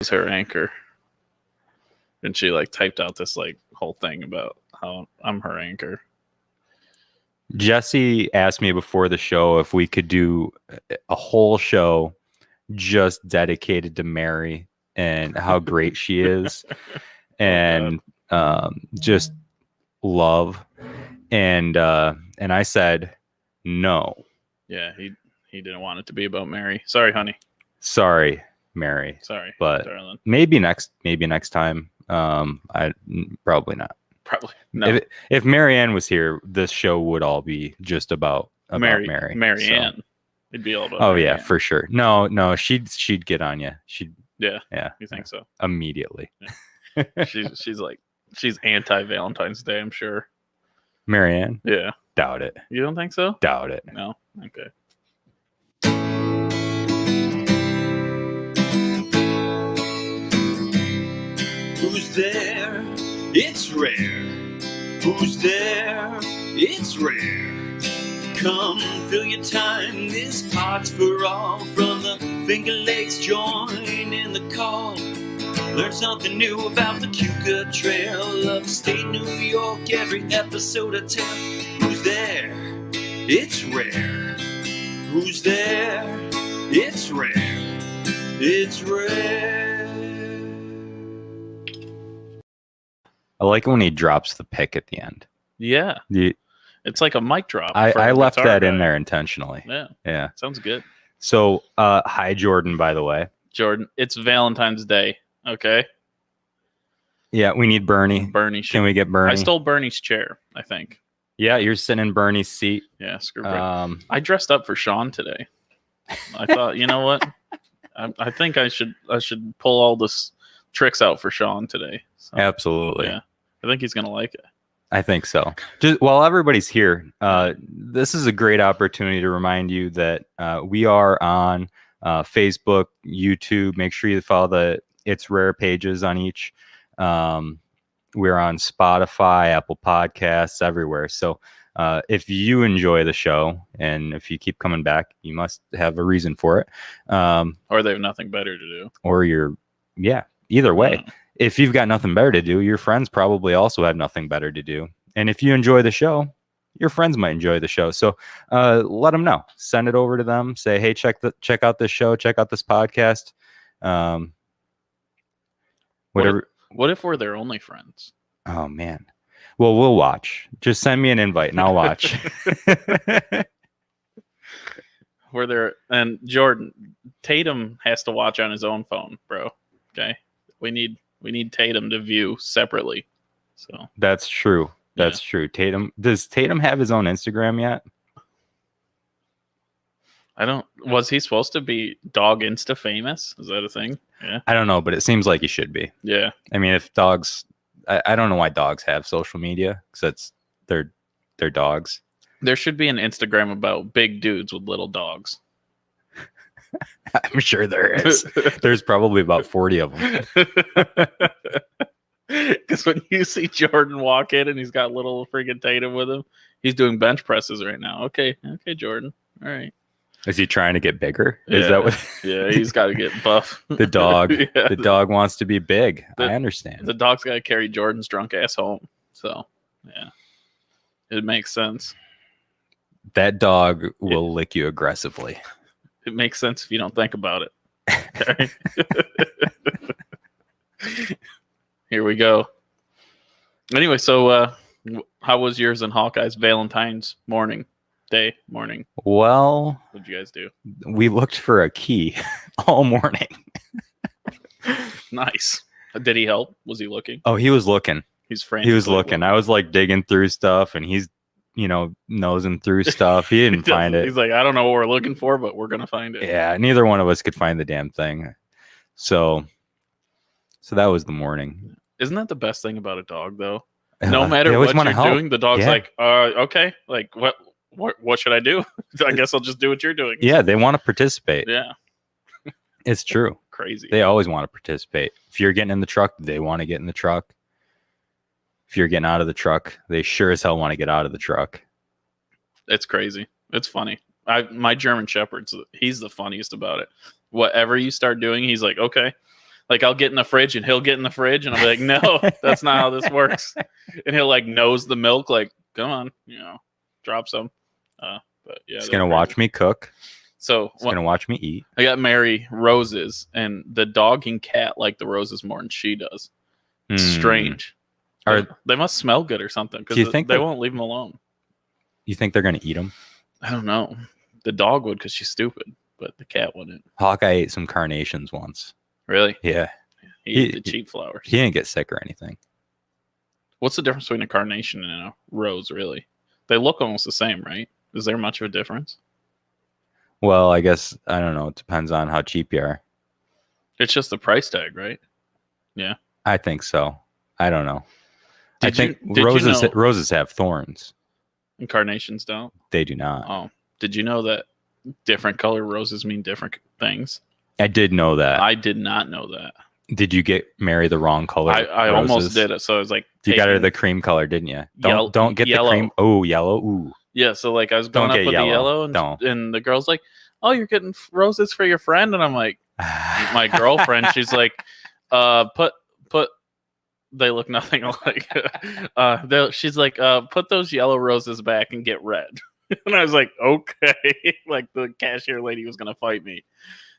was her anchor. And she like typed out this like whole thing about how I'm her anchor. Jesse asked me before the show if we could do a whole show just dedicated to Mary and how great she is and just love. And I said, no. Yeah, he didn't want it to be about Mary. Sorry, honey. Sorry, Mary. Sorry, but darling. maybe next time. I probably not. Probably no. If Marianne was here, this show would all be just about Mary. Marianne. So. It'd be all about. Oh Marianne. Yeah, for sure. No, she'd get on you. Yeah. Yeah. You think so? Immediately. Yeah. she's anti-Valentine's Day, I'm sure. Marianne? Yeah. Doubt it. You don't think so? Doubt it. No. Okay. Who's there? It's Rahr. Who's there? It's Rahr. Come fill your time, this pod's for all. From the Finger Lakes, join in the call. Learn something new about the Cuca Trail, upstate New York, every episode a tell. Who's there? It's Rahr. Who's there? It's Rahr. It's Rahr. I like it when he drops the pick at the end. Yeah. It's like a mic drop. I left that in there intentionally. Yeah. Sounds good. So, hi, Jordan, by the way. Jordan, it's Valentine's Day. Okay. Yeah, we need Bernie. Can we get Bernie? I stole Bernie's chair, I think. Yeah, you're sitting in Bernie's seat. Yeah, screw Bernie. I dressed up for Sean today. I thought, you know what? I think I should pull all this tricks out for Sean today. So, absolutely. Yeah. I think he's going to like it. I think so. Just while everybody's here, this is a great opportunity to remind you that we are on Facebook, YouTube. Make sure you follow the It's Rahr pages on each. We're on Spotify, Apple Podcasts, everywhere. So if you enjoy the show and if you keep coming back, you must have a reason for it. Or they have nothing better to do. Or either way. If you've got nothing better to do, your friends probably also have nothing better to do. And if you enjoy the show, your friends might enjoy the show. So let them know. Send it over to them. Say, hey, check out this show. Check out this podcast. Whatever. What if we're their only friends? Oh, man. Well, we'll watch. Just send me an invite and I'll watch. We're there. And Jordan, Tatum has to watch on his own phone, bro. Okay. We need Tatum to view separately. So that's true. That's true. Does Tatum have his own Instagram yet? Was he supposed to be dog Insta famous? Is that a thing? Yeah. I don't know, but it seems like he should be. Yeah. I mean, if dogs, I don't know why dogs have social media because they're dogs. There should be an Instagram about big dudes with little dogs. I'm sure there is. There's probably about 40 of them. Because when you see Jordan walk in and he's got little friggin' Tatum with him, he's doing bench presses right now. Okay, Jordan. All right. Is he trying to get bigger? Is that what? Yeah, he's got to get buff. The dog. The dog wants to be big. I understand. The dog's got to carry Jordan's drunk ass home. So, yeah, it makes sense. That dog will lick you aggressively. It makes sense if you don't think about it. Okay. Here we go. Anyway, so how was yours and Hawkeye's Valentine's morning? Well, what'd you guys do? We looked for a key all morning. Nice. Did he help? Was he looking? Oh, he was looking. He's frantic. He was looking. I was like digging through stuff and he's, nosing through stuff. He didn't find it. He's like, I don't know what we're looking for, but we're going to find it. Yeah. Neither one of us could find the damn thing. So that was the morning. Isn't that the best thing about a dog though? No matter what you're doing, the dog's like, okay, like what should I do? I guess I'll just do what you're doing. Yeah, they want to participate. Yeah. It's true. Crazy. They always want to participate. If you're getting in the truck, they want to get in the truck. If you're getting out of the truck, they sure as hell want to get out of the truck. It's crazy. It's funny. My German Shepherd's, he's the funniest about it. Whatever you start doing, he's like, okay. Like I'll get in the fridge and he'll get in the fridge and I'll be like, no, that's not how this works. And he'll like nose the milk, like, come on, drop some. But yeah, He's gonna watch me cook. So He's gonna watch me eat. I got Mary roses, and the dog and cat like the roses more than she does. It's strange. They must smell good or something because they won't leave them alone. You think they're gonna eat them? I don't know. The dog would because she's stupid, but the cat wouldn't. Hawkeye ate some carnations once. Really? Yeah. He ate the cheap flowers. He didn't get sick or anything. What's the difference between a carnation and a rose, really? They look almost the same, right? Is there much of a difference? Well, I guess, I don't know. It depends on how cheap you are. It's just the price tag, right? Yeah. I think so. I don't know. Did roses have thorns. And carnations don't? They do not. Oh. Did you know that different color roses mean different things? I did know that. I did not know that. Did you get Mary the wrong color? I almost did it. So I was like, you got her the cream color, didn't you? Don't get yellow. The cream. Oh, yellow. Ooh. Yeah. So like I was going up with the yellow, and the girl's like, "Oh, you're getting roses for your friend," and I'm like, "My girlfriend." She's like, "Put." They look nothing alike. She's like, "Put those yellow roses back and get red." And I was like, "Okay." Like the cashier lady was gonna fight me.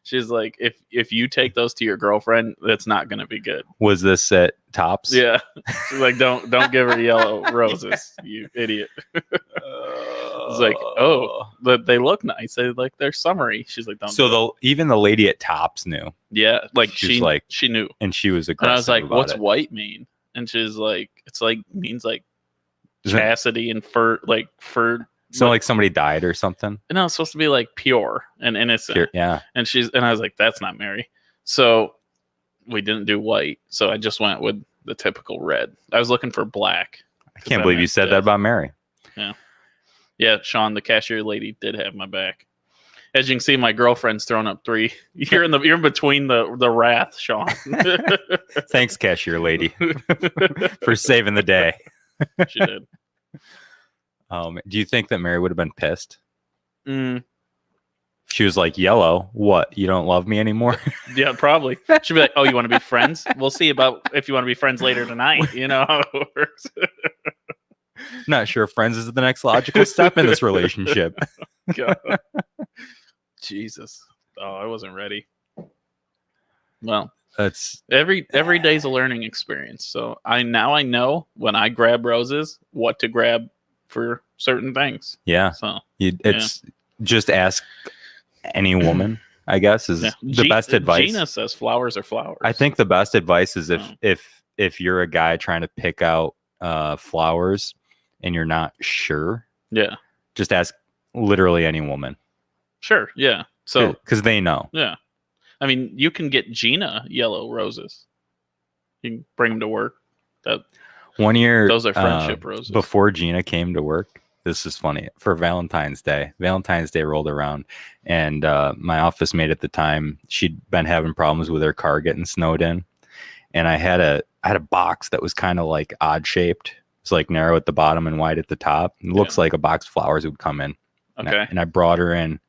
She's like, if you take those to your girlfriend, that's not going to be good. Was this at Tops? Yeah. She's like, don't give her yellow roses, you idiot. It's like, oh, but they look nice. They're summery. She's like, don't. So even the lady at Tops knew. Yeah, like she knew, and she was aggressive. And I was like, what's it. White mean? And she's like, it's like means like chastity and fur. So like somebody died or something? No, it's supposed to be like pure and innocent. Pure, yeah. And I was like, that's not Mary. So we didn't do white. So I just went with the typical red. I was looking for black. I can't believe you said that about Mary. Yeah. Yeah, Sean, the cashier lady, did have my back. As you can see, my girlfriend's thrown up 3. You're in between the wrath, Sean. Thanks, cashier lady, for saving the day. She did. Do you think that Mary would have been pissed? She was like, yellow, what? You don't love me anymore? Yeah, probably. She'd be like, oh, you want to be friends? We'll see about if you want to be friends later tonight. You know how it works. Not sure if friends is the next logical step in this relationship. God. Jesus. Oh, I wasn't ready. Well, that's every day's a learning experience. So I know when I grab roses, what to grab for certain things. Yeah. So just ask any woman, I guess, is the best advice. Gina says flowers are flowers. I think the best advice is if you're a guy trying to pick out flowers and you're not sure. Yeah. Just ask literally any woman. Sure. Yeah. So because they know. Yeah. I mean, you can get Gina yellow roses. You can bring them to work. One year, those are friendship roses. Before Gina came to work, this is funny. For Valentine's Day rolled around, and my office mate at the time, she'd been having problems with her car getting snowed in, and I had a box that was kind of like odd shaped. It's like narrow at the bottom and wide at the top. It looks like a box of flowers would come in. Okay. And I brought her in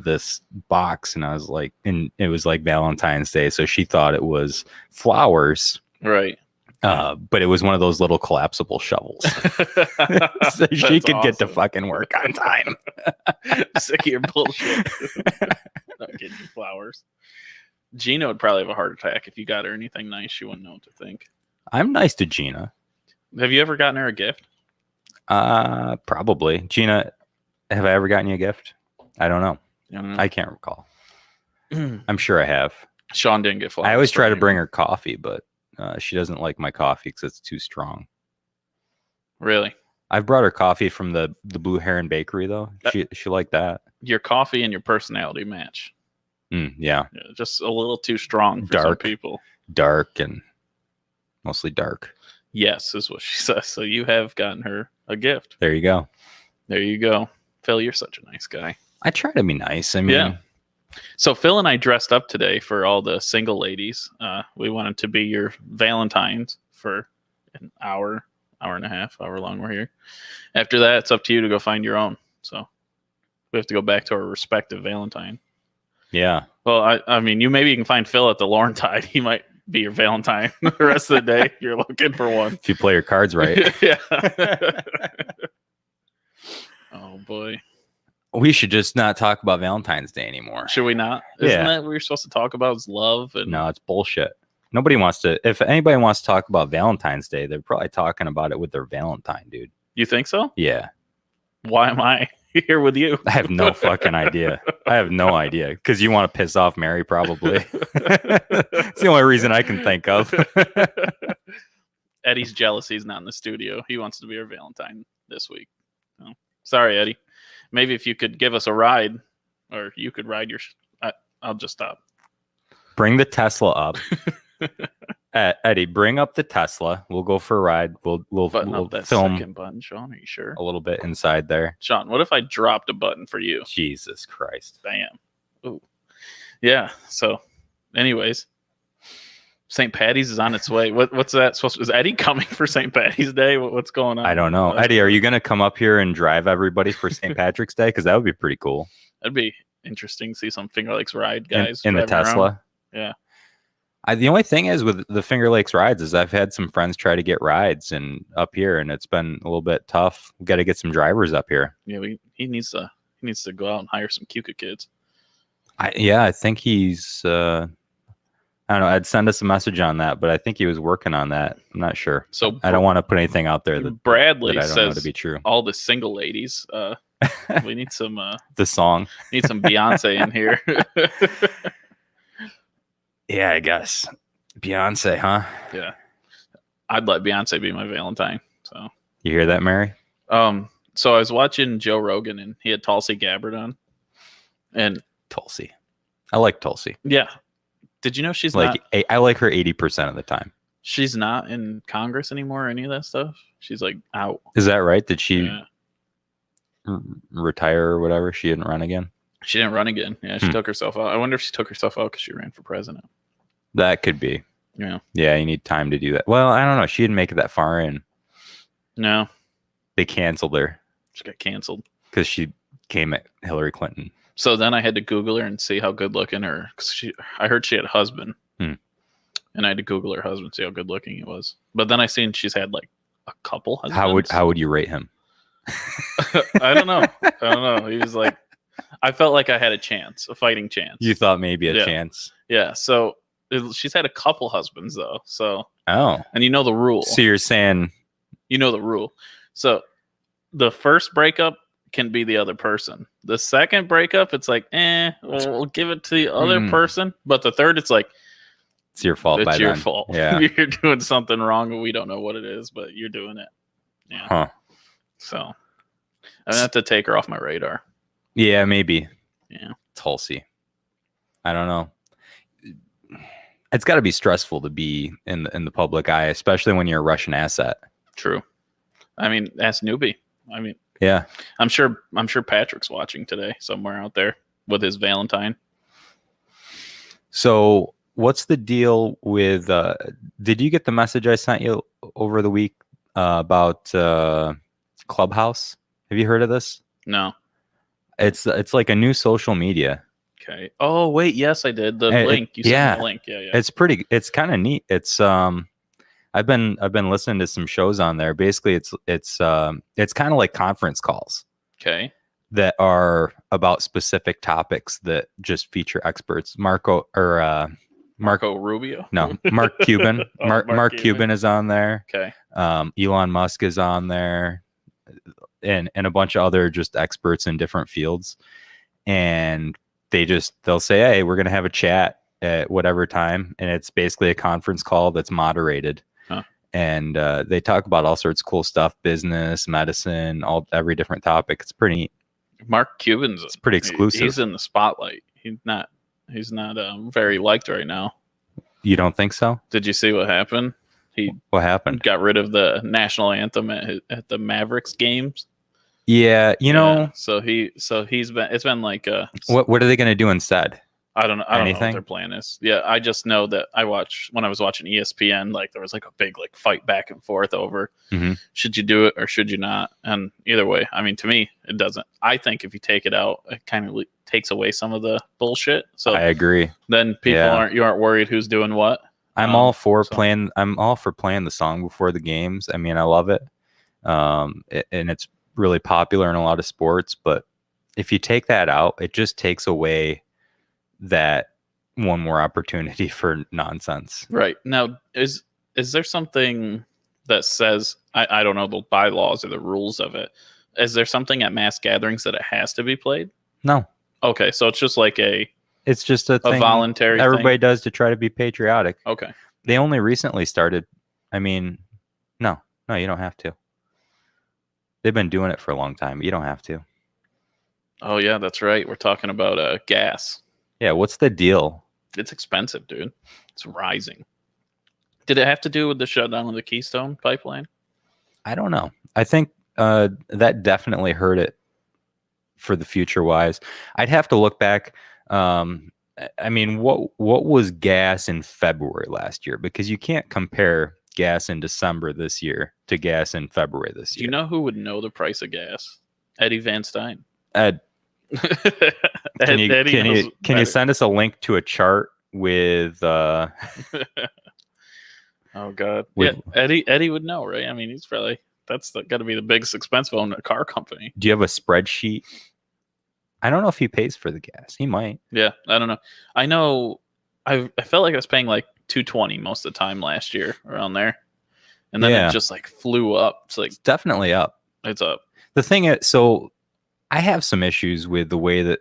this box, and I was like, and it was like Valentine's Day, so she thought it was flowers. Right. But it was one of those little collapsible shovels. So she could get to fucking work on time. Sick of your bullshit. Not getting you flowers. Gina would probably have a heart attack if you got her anything nice. She wouldn't know what to think. I'm nice to Gina. Have you ever gotten her a gift? Probably. Gina, have I ever gotten you a gift? I don't know. I can't recall. I'm sure I have. Sean didn't get flowers. I always try to bring her coffee, but she doesn't like my coffee because it's too strong. Really? I've brought her coffee from the Blue Heron Bakery, though. She liked that. Your coffee and your personality match. Yeah. Just a little too strong for some people. Dark and mostly dark. Yes, is what she says. So you have gotten her a gift. There you go. There you go. Phil, you're such a nice guy. I try to be nice. I mean... Yeah. So Phil and I dressed up today for all the single ladies. We wanted to be your Valentines for an hour and a half, however long we're here. After that, it's up to you to go find your own. So we have to go back to our respective Valentine. Yeah. Well, I mean, you can find Phil at the Laurentide. He might be your Valentine the rest of the day. You're looking for one. If you play your cards right. Yeah. Oh boy. We should just not talk about Valentine's Day anymore. Should we not? Isn't that what we're supposed to talk about? Is love? And... No, it's bullshit. Nobody wants to. If anybody wants to talk about Valentine's Day, they're probably talking about it with their Valentine, dude. You think so? Yeah. Why am I here with you? I have no fucking idea. I have no idea. Because you want to piss off Mary, probably. It's the only reason I can think of. Eddie's jealous he's not in the studio. He wants to be our Valentine this week. Oh, sorry, Eddie. Maybe if you could give us a ride, or you could ride your... I'll just stop. Bring the Tesla up. Eddie, bring up the Tesla. We'll go for a ride. We'll up that film second button, Sean. Are you sure? A little bit inside there. Sean, what if I dropped a button for you? Jesus Christ. Bam. Ooh. Yeah. So, anyways, St. Patty's is on its way. What's that supposed to? Is Eddie coming for St. Patty's Day? What's going on? I don't know. Eddie, are you going to come up here and drive everybody for St. Patrick's Day? Because that would be pretty cool. That'd be interesting to see some Finger Lakes ride guys in the Tesla. Around. Yeah. The only thing is with the Finger Lakes rides is I've had some friends try to get rides and up here, and it's been a little bit tough. We got to get some drivers up here. Yeah, he needs to go out and hire some Cuca kids. I think he's. I don't know. I'd send us a message on that, but I think he was working on that. I'm not sure. So I don't want to put anything out there that Bradley that I don't says know to be true. All the single ladies. We need some. The song. Need some Beyonce in here. Yeah, I guess. Beyonce, huh? Yeah. I'd let Beyonce be my Valentine. So you hear that, Mary? So I was watching Joe Rogan and he had Tulsi Gabbard on. And Tulsi. I like Tulsi. Yeah. Did you know she's like not, I like her 80% of the time. She's not in Congress anymore or any of that stuff? She's like out. Is that right? Did she retire or whatever? She didn't run again? She didn't run again. Yeah, she took herself out. I wonder if she took herself out because she ran for president. That could be. Yeah. Yeah, you need time to do that. Well, I don't know. She didn't make it that far in. No. They canceled her. She got canceled. Because she came at Hillary Clinton. So then I had to Google her and see how good looking her... Because I heard she had a husband. And I had to Google her husband, see how good looking he was. But then I seen she's had like a couple husbands. How would you rate him? I don't know. He was like... I felt like I had a fighting chance. You thought maybe a chance? Yeah. So she's had a couple husbands though. So and you know the rule. So you're saying you know the rule. So the first breakup can be the other person. The second breakup, it's like, we'll give it to the other person. But the third, it's like it's your fault. It's your then. fault. Yeah. You're doing something wrong and we don't know what it is, but you're doing it. Yeah. Huh. So I'm gonna have to take her off my radar. Yeah, maybe. Yeah. Tulsi. I don't know. It's got to be stressful to be in the public eye, especially when you're a Russian asset. True. I mean, ask Newbie. I mean, yeah. I'm sure Patrick's watching today somewhere out there with his Valentine. So, what's the deal with did you get the message I sent you over the week about Clubhouse? Have you heard of this? No. It's like a new social media. Okay. Oh wait, yes, I did. The link. You sent me the link. Yeah. It's kind of neat. It's I've been listening to some shows on there. Basically, it's kind of like conference calls. Okay. That are about specific topics that just feature experts. Marco Rubio. No, Mark Cuban. Mark Cuban is on there. Okay. Elon Musk is on there. And a bunch of other just experts in different fields, and they'll say, hey, we're gonna have a chat at whatever time, and it's basically a conference call that's moderated. And they talk about all sorts of cool stuff, business, medicine, every different topic. It's pretty neat. Mark Cuban's it's pretty exclusive. He's in the spotlight. He's not very liked right now. You don't think so? Did you see what happened? What happened? Got rid of the national anthem at the Mavericks games. Yeah, you know. So it's been like what are they going to do instead? I don't know what their plan is. Yeah, I just know that when I was watching ESPN, like there was like a big like fight back and forth over should you do it or should you not? And either way, I mean, to me, it doesn't. I think if you take it out, it kind of takes away some of the bullshit. So I agree. Then people aren't worried who's doing what. I'm all for playing the song before the games. I mean, I love it. And it's really popular in a lot of sports, but if you take that out, it just takes away that one more opportunity for nonsense. Right. Now, is there something that says, I don't know the bylaws or the rules of it. Is there something at mass gatherings that it has to be played? No. Okay. So it's just like it's just a thing voluntary everybody does to try to be patriotic. Okay. They only recently started. I mean, no, you don't have to. They've been doing it for a long time. You don't have to. Oh yeah, that's right. We're talking about gas. Yeah, what's the deal? It's expensive, dude. It's rising. Did it have to do with the shutdown of the Keystone pipeline? I don't know. I think that definitely hurt it for the future wise. I'd have to look back. I mean, what was gas in February last year? Because you can't compare gas in December this year to gas in February this year. Do you know who would know the price of gas? Eddie Van Stein. Ed, can you send us a link to a chart with oh god, yeah, Eddie would know, right? I mean, he's probably got to be the biggest expense on a car company. Do you have a spreadsheet? I don't know if he pays for the gas. He might. Yeah, I don't know. I know I felt like I was paying like $2.20 most of the time last year around there, and then it just like flew up. It's definitely up. It's up. The thing is, so I have some issues with the way that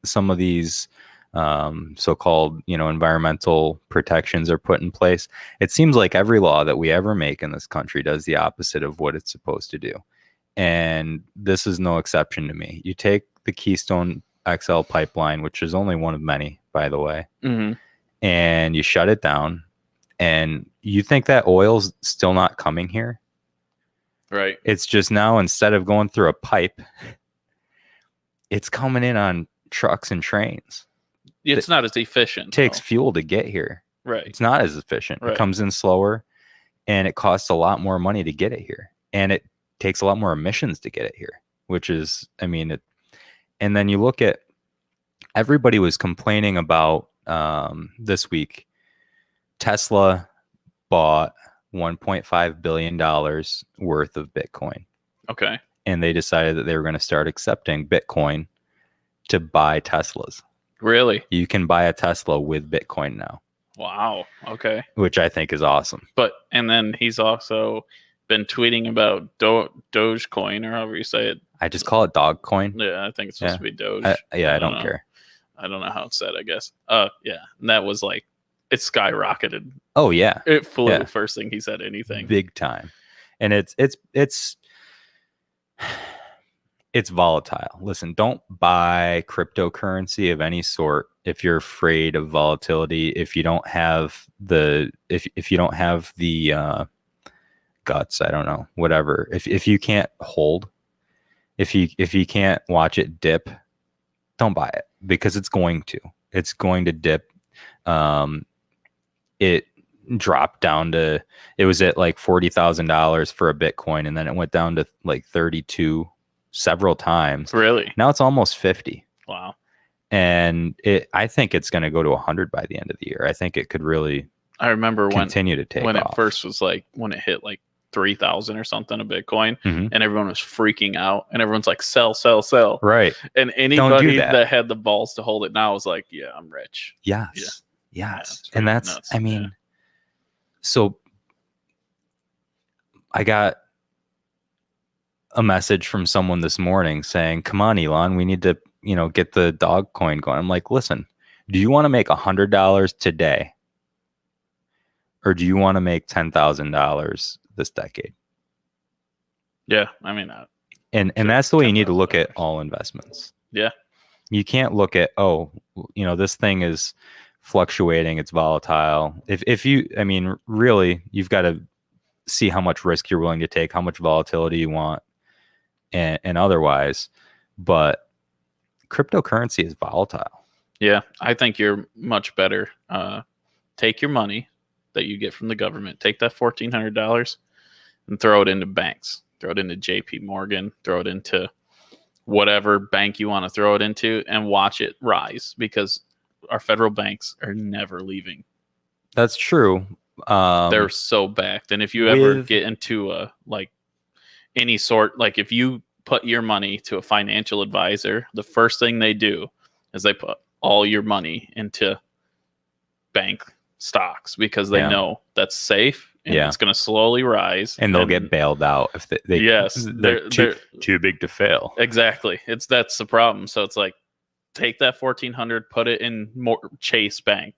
some of these so-called, environmental protections are put in place. It seems like every law that we ever make in this country does the opposite of what it's supposed to do. And this is no exception to me. You take the Keystone XL pipeline, which is only one of many, by the way, and you shut it down, and you think that oil's still not coming here? Right. It's just now, instead of going through a pipe, it's coming in on trucks and trains. It's not as efficient. It takes fuel to get here. Right. It's not as efficient. Right. It comes in slower, and it costs a lot more money to get it here. And it takes a lot more emissions to get it here, which is, I mean, and then you look at, everybody was complaining about this week, Tesla bought $1.5 billion worth of Bitcoin. Okay. And they decided that they were going to start accepting Bitcoin to buy Teslas. Really? You can buy a Tesla with Bitcoin now. Wow. Okay. Which I think is awesome. And then he's also been tweeting about Dogecoin, or however you say it. I just call it Dogcoin. Yeah, I think it's supposed to be Doge. I don't care. I don't know how it's said, I guess. Yeah. And that was like, it skyrocketed. Oh yeah. It flew first thing he said anything. Big time. And it's volatile. Listen, don't buy cryptocurrency of any sort if you're afraid of volatility, if you don't have the guts, I don't know, whatever. If you can't hold, if you can't watch it dip, don't buy it, because it's going to dip. It dropped down to, it was at like $40,000 for a Bitcoin, and then it went down to like 32 several times. Really? Now it's almost 50. Wow. And I think it's going to go to 100 by the end of the year. I think it could really, I remember continue to take when off. It first was like, when it hit like 3,000 or something a Bitcoin, and everyone was freaking out, and everyone's like, sell. Right. And anybody that had the balls to hold it now was like, yeah, I'm rich. Yes. Yeah, and that's nuts. I mean, so I got a message from someone this morning saying, come on, Elon, we need to, get the dog coin going. I'm like, listen, do you want to make $100 today? Or do you want to make $10,000 this decade? Yeah. I mean, and that's the way you need to look at all investments. Yeah. You can't look at, this thing is fluctuating, it's volatile. If you, I mean, really, you've got to see how much risk you're willing to take, how much volatility you want, and otherwise. But cryptocurrency is volatile. Yeah, I think you're much better. Take your money that you get from the government, take that $1,400 and throw it into banks. Throw it into JP Morgan, throw it into whatever bank you want to throw it into, and watch it rise, because our federal banks are never leaving. That's true. They're so backed. And if you ever get into any sort, like if you put your money to a financial advisor, the first thing they do is they put all your money into bank stocks, because they know that's safe and it's going to slowly rise, and they'll get bailed out if they they're too big to fail. Exactly. That's the problem. So it's like, take that 1,400, put it in Chase Bank,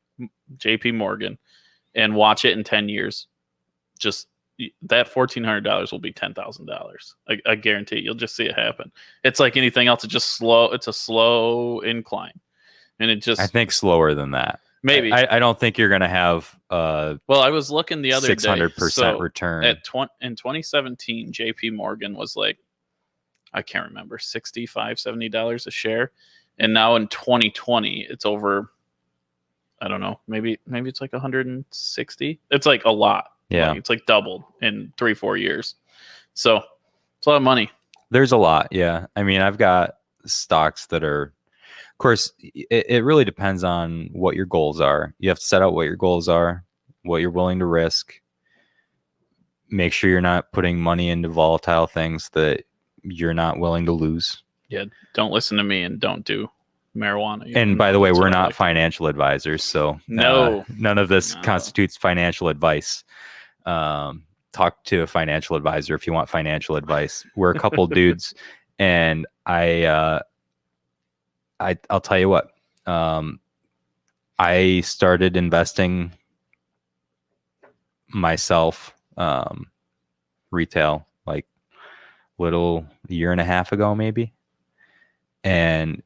JP Morgan, and watch it in 10 years. Just that $1,400 will be $10,000. I guarantee you'll just see it happen. It's like anything else. It's a slow incline, and it just, I think slower than that. Maybe. I don't think you're going to have well, I was looking the other 600% return. In 2017, JP Morgan was like, I can't remember, $65, $70 a share. And now in 2020, it's over, I don't know, maybe it's like 160. It's like a lot. Yeah. It's like doubled in 3-4 years. So it's a lot of money. There's a lot. Yeah. I mean, I've got stocks that are, of course, it really depends on what your goals are. You have to set out what your goals are, what you're willing to risk. Make sure you're not putting money into volatile things that you're not willing to lose. Yeah. Don't listen to me and don't do marijuana. And by the way, we're not financial advisors, so no, none of this constitutes financial advice. Talk to a financial advisor if you want financial advice. We're a couple dudes, and I'll tell you what. I started investing myself, retail, like little year and a half ago, maybe, and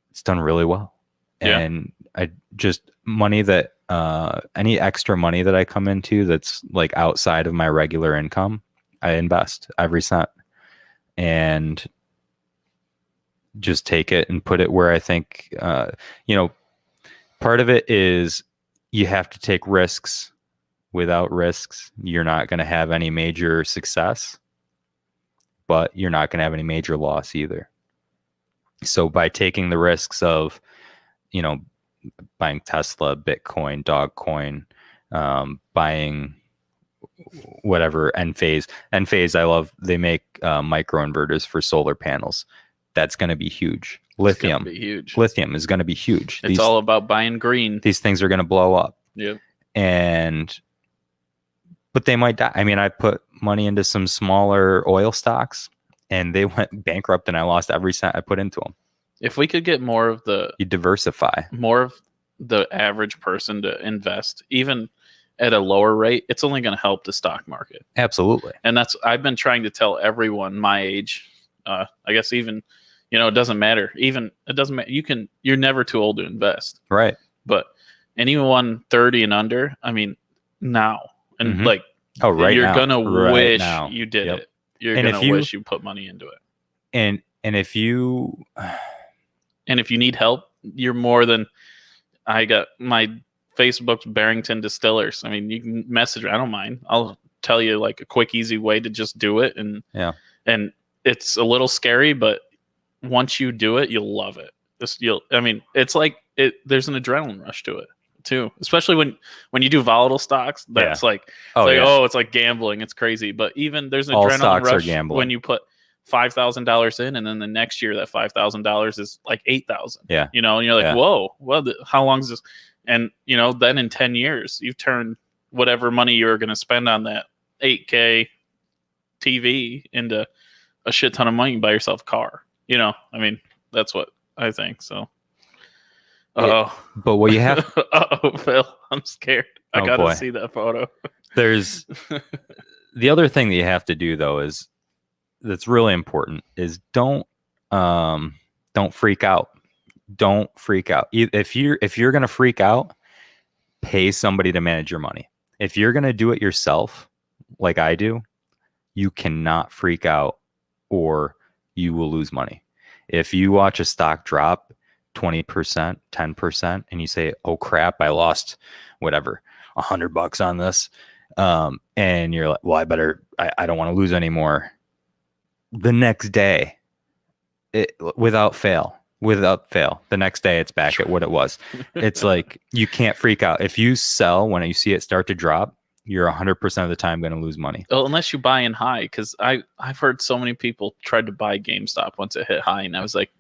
it's done really well. Yeah. And I just money that any extra money that I come into that's like outside of my regular income, I invest every cent and just take it and put it where I think, part of it is you have to take risks. Without risks, you're not going to have any major success, but you're not going to have any major loss either. So by taking the risks of, buying Tesla, Bitcoin, Dogecoin, buying whatever, Enphase, I love, they make microinverters for solar panels. That's going to be huge. Lithium is going to be huge. It's all about buying green. These things are going to blow up. Yep. But they might die. I mean, I put money into some smaller oil stocks and they went bankrupt and I lost every cent I put into them. If we could get more of you diversify, more of the average person to invest, even at a lower rate, it's only going to help the stock market. Absolutely. And I've been trying to tell everyone my age, I guess even, it doesn't matter. Even it doesn't matter. You're never too old to invest. Right. But anyone 30 and under, I mean, now and right you're now. going to wish now. you did Yep. it. You're going to wish you put money into it. And if you need help, you're more than, I got my Facebook's Barrington Distillers. I mean, you can message me. I don't mind. I'll tell you like a quick, easy way to just do it. And it's a little scary, but once you do it, you'll love it. It's like there's an adrenaline rush to it too, especially when you do volatile stocks. That's it's like gambling. It's crazy. But even there's an adrenaline rush when you put $5,000 in, and then the next year that $5,000 is like $8,000. Yeah. And you're like, whoa, well, how long is this? And then in 10 years, you've turned whatever money you're going to spend on that 8K TV into a shit ton of money and buy yourself a car. That's what I think. So, but what you have, Phil, I'm scared. I gotta see that photo. There's the other thing that you have to do though that's really important is don't freak out. Don't freak out. If you're going to freak out, pay somebody to manage your money. If you're going to do it yourself, like I do, you cannot freak out or you will lose money. If you watch a stock drop, 20%, 10%, and you say, oh crap, I lost whatever, $100 on this. And you're like, well, I don't want to lose anymore. The next day, without fail, the next day it's back at what it was. It's like, you can't freak out. If you sell when you see it start to drop, you're 100% of the time going to lose money. Well, unless you buy in high, because I've heard so many people tried to buy GameStop once it hit high, and I was like,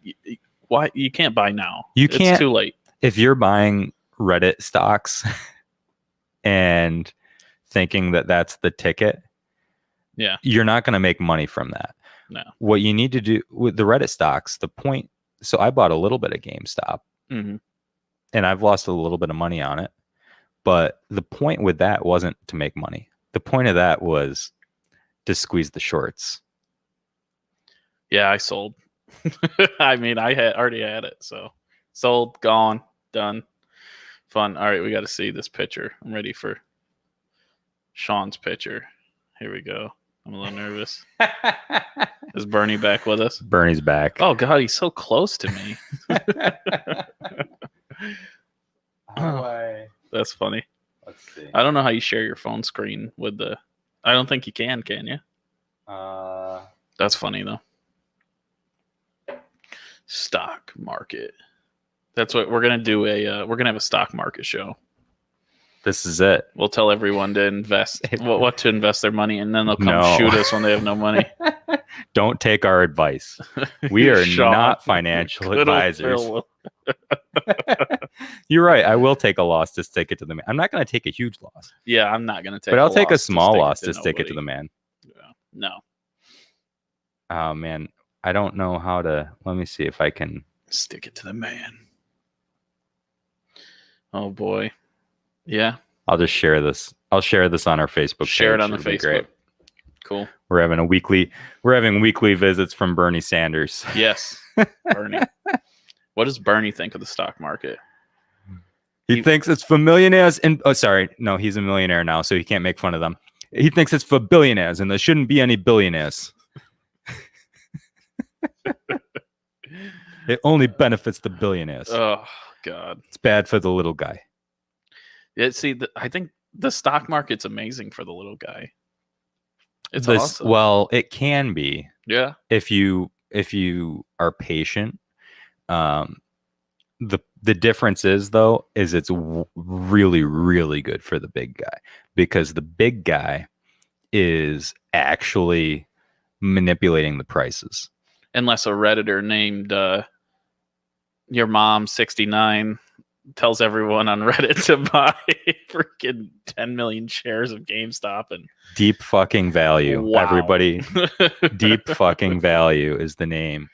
why? You can't buy now. It's too late. If you're buying Reddit stocks and thinking that that's the ticket, yeah, you're not going to make money from that. No. What you need to do with the Reddit stocks, so I bought a little bit of GameStop, mm-hmm. and I've lost a little bit of money on it. But the point with that wasn't to make money. The point of that was to squeeze the shorts. Yeah, I sold. I mean, I already had it, so sold, gone, done. Fun. All right, we got to see this picture. I'm ready for Sean's picture. Here we go. I'm a little nervous. Is Bernie back with us? Bernie's back. Oh God, he's so close to me. That's funny. Let's see. I don't know how you share your phone screen with the. I don't think you can you? That's funny though. Stock market. That's what we're gonna do. We're gonna have a stock market show. This is it. We'll tell everyone to invest what to invest their money in, and then they'll come shoot us when they have no money. Don't take our advice. We are not financial advisors. You're right. I will take a loss to stick it to the man. I'm not going to take a huge loss. Yeah, I'm not going to take. But I'll take a small loss to stick it to the man. Yeah. No. Oh man, I don't know how to. Let me see if I can stick it to the man. Oh boy. Yeah. I'll just share this. I'll share this on our Facebook page. Share it on the Facebook. Great. Cool. We're having weekly visits from Bernie Sanders. Yes. Bernie. What does Bernie think of the stock market? He thinks it's for millionaires and no, he's a millionaire now, so he can't make fun of them. He thinks it's for billionaires and there shouldn't be any billionaires. It only benefits the billionaires. Oh God. It's bad for the little guy. Yeah, see, I think the stock market's amazing for the little guy. It's awesome. Well, it can be. Yeah. If you are patient. The difference is it's really, really good for the big guy, because the big guy is actually manipulating the prices. Unless a Redditor named your mom 69 tells everyone on Reddit to buy freaking 10 million shares of GameStop and deep fucking value. Wow. Everybody, deep fucking value is the name.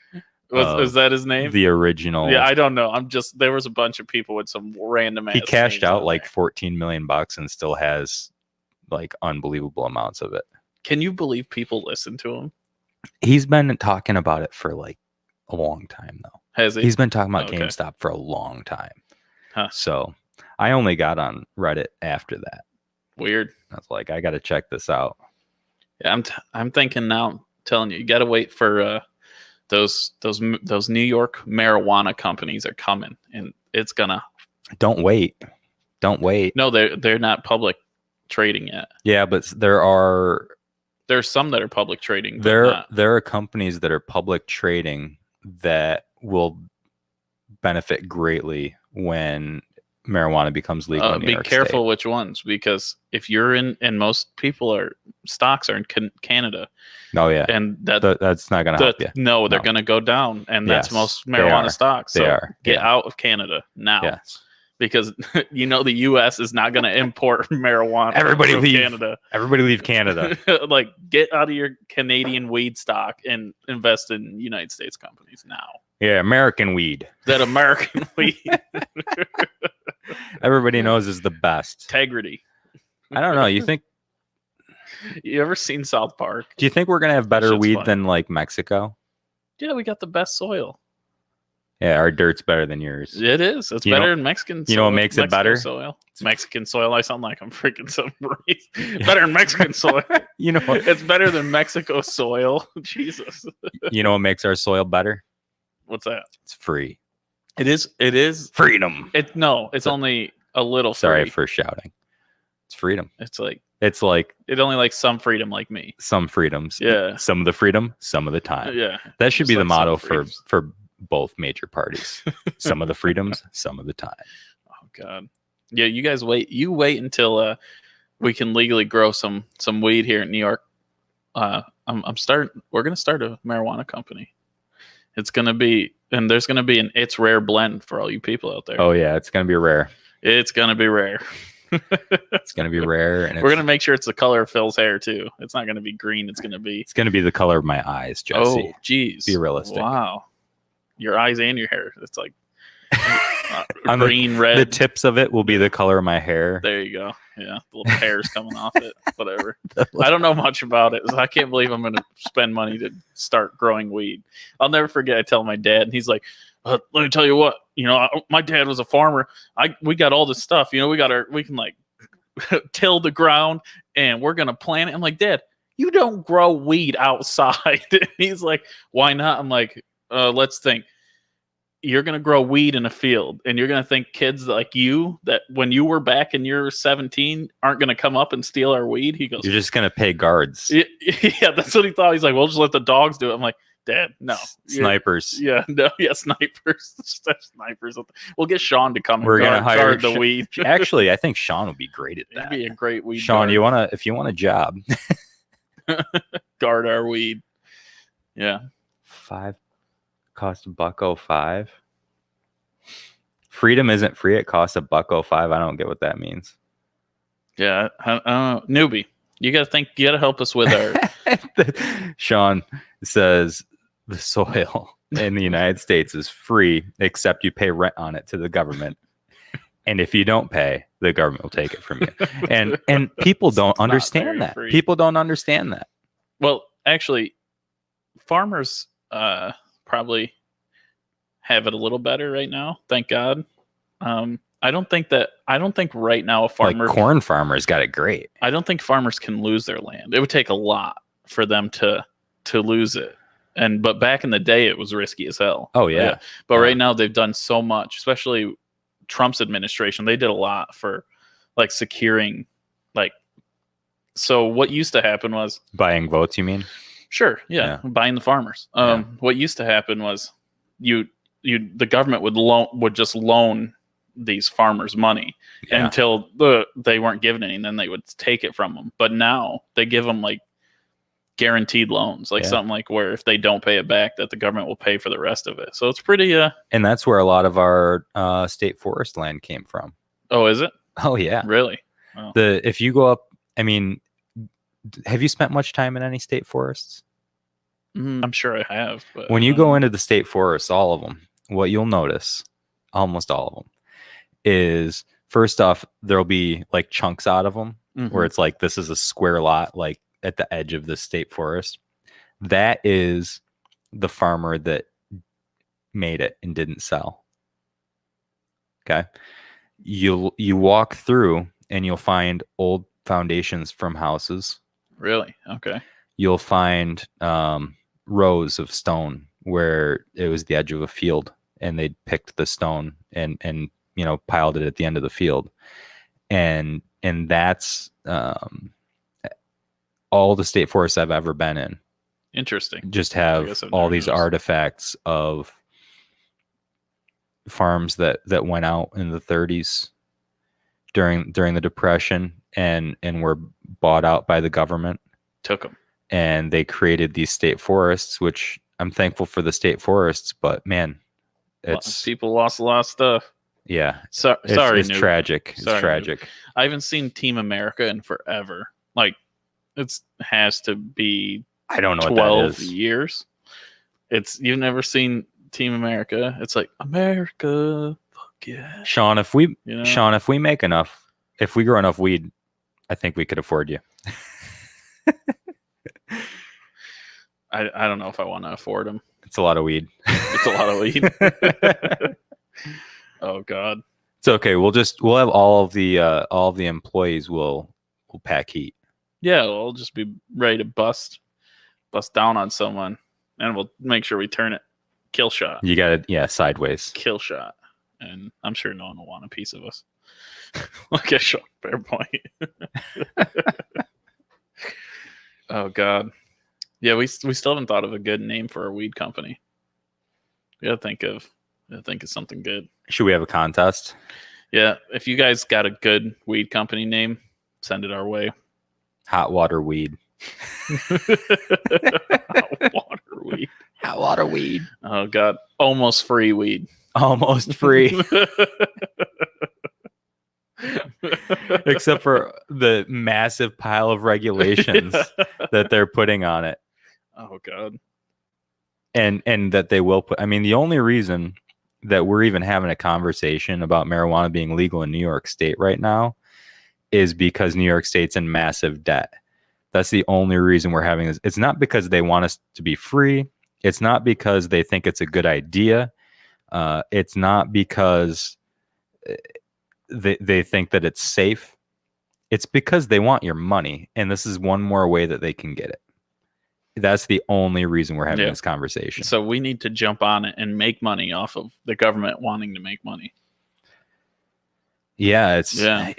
Is that his name? The original. Yeah, I don't know. There was a bunch of people with some random. He cashed out like $14 million and still has like unbelievable amounts of it. Can you believe people listen to him? He's been talking about it for like a long time though. Has he? He's been talking about GameStop for a long time. Huh. So I only got on Reddit after that. Weird. I was like, I got to check this out. Yeah, I'm thinking now. I'm telling you, got to wait for those New York marijuana companies are coming, and it's gonna. Don't wait. No, they're not public trading yet. Yeah, but there's some that are public trading. There are companies that are public trading that will benefit greatly when marijuana becomes legal in New York Be careful State. Which ones, because if you're in, and most people stocks are in Canada. Oh yeah, and that's not going to help you. No, they're going to go down, and that's most marijuana stocks. So get out of Canada now. Yes. Because the U.S. is not going to import marijuana. Everybody from leave Canada. Everybody leave Canada. Like, get out of your Canadian weed stock and invest in United States companies now. Yeah, American weed. That American weed. Everybody knows is the best. Integrity. I don't know. You think? You ever seen South Park? Do you think we're gonna have better weed than like Mexico? Yeah, we got the best soil. Yeah, our dirt's better than yours. It is. It's better than Mexican soil. You know what makes it better? Soil. It's Mexican soil. I sound like I'm freaking some race. Better than Mexican soil. You know what? It's better than Mexico soil. Jesus. You know what makes our soil better? What's that? It's free. It is freedom. It's only a little. Sorry free. for shouting. It's freedom. It's like it only likes some freedom, like me. Some freedoms. Yeah. Some of the freedom, some of the time. Yeah. That should be the like motto for both major parties. Some of the freedoms, some of the time. Oh God. Yeah, you guys wait. You wait until we can legally grow some weed here in New York. We're gonna start a marijuana company. It's gonna be, and there's gonna be an It's Rare blend for all you people out there. Oh yeah, it's gonna be rare. It's gonna be rare. It's gonna be rare, and we're gonna make sure it's the color of Phil's hair too. It's not gonna be green. It's gonna be the color of my eyes, Jesse. Oh, geez. Be realistic. Wow, your eyes and your hair. It's like green, red. The tips of it will be the color of my hair. There you go. Yeah, the little hairs coming off it. Whatever. I don't know much about it, so I can't believe I'm gonna spend money to start growing weed. I'll never forget. I tell my dad, and he's like, "Let me tell you what. My dad was a farmer. We got all this stuff. We can like till the ground, and we're gonna plant it." I'm like, "Dad, you don't grow weed outside." He's like, "Why not?" I'm like, "Let's think. You're going to grow weed in a field, and you're going to think kids like you that when you were back and you're 17 aren't going to come up and steal our weed." He goes, "You're just going to pay guards." Yeah, that's what he thought. He's like, "We'll just let the dogs do it." I'm like, "Dad, no. Snipers." Yeah, no, yeah, snipers. Snipers. We'll get Sean to come and guard the weed. Actually, I think Sean would be great at that. He'd be a great weed Sean, guard. if you want a job. Guard our weed. Yeah. 5 cost $1.05. Freedom isn't free. It costs $1.05. I don't get what that means. Yeah, newbie. You gotta help us with our. Sean says the soil in the United States is free, except you pay rent on it to the government. And if you don't pay, the government will take it from you. And people don't understand that. Free. People don't understand that. Well, actually, farmers probably have it a little better right now. Thank God. I don't think right now a farmer, like corn farmers, got it great. I don't think farmers can lose their land. It would take a lot for them to lose it. But back in the day, it was risky as hell. Oh yeah. But right now they've done so much, especially Trump's administration. They did a lot for like securing, like. So what used to happen was buying votes. You mean? Sure. Yeah. Buying the farmers. What used to happen was the government would just loan these farmers money until they weren't given any, and then they would take it from them. But now they give them like guaranteed loans, like something like where if they don't pay it back, that the government will pay for the rest of it. So it's pretty. And that's where a lot of our state forest land came from. Oh, is it? Oh yeah. Really? Oh. If you go up, I mean, have you spent much time in any state forests? I'm sure I have. But when you go into the state forests, all of them, what you'll notice, almost all of them, is first off, there'll be like chunks out of them where it's like, this is a square lot, like at the edge of the state forest. That is the farmer that made it and didn't sell. Okay. You walk through and you'll find old foundations from houses. Really? Okay. You'll find rows of stone where it was the edge of a field and they picked the stone and piled it at the end of the field. And that's all the state forests I've ever been in. Interesting. Just have all these artifacts of farms that went out in the 30s during the Depression and were bought out by the government. Took them. And they created these state forests, which I'm thankful for the state forests, but man, people lost a lot of stuff. Yeah. Sorry. It's tragic. It's tragic. I haven't seen Team America in forever. Like it has to be I don't know 12 what that is. Years. You've never seen Team America. It's like America. Fuck yeah. Sean, if we make enough, if we grow enough weed, I think we could afford you. I don't know if I want to afford them. It's a lot of weed. It's a lot of weed. Oh God. It's okay. We'll have all of the employees will pack heat. Yeah, we'll just be ready to bust down on someone, and we'll make sure we turn it Kill shot. You got it, sideways. Kill shot. And I'm sure no one will want a piece of us. Okay, sure. Fair point. Oh, God. Yeah, we still haven't thought of a good name for our weed company. We gotta think of something good. Should we have a contest? Yeah, if you guys got a good weed company name, send it our way. Hot water weed. Hot water weed. Hot water weed. Oh, God. Almost free weed. Almost free. Except for the massive pile of regulations that they're putting on it. Oh, God. And that they will put. I mean, the only reason that we're even having a conversation about marijuana being legal in New York State right now is because New York State's in massive debt. That's the only reason we're having this. It's not because they want us to be free. It's not because they think it's a good idea. It's not because they think that it's safe. It's because they want your money, and this is one more way that they can get it. That's the only reason we're having this conversation. So we need to jump on it and make money off of the government wanting to make money. Yeah,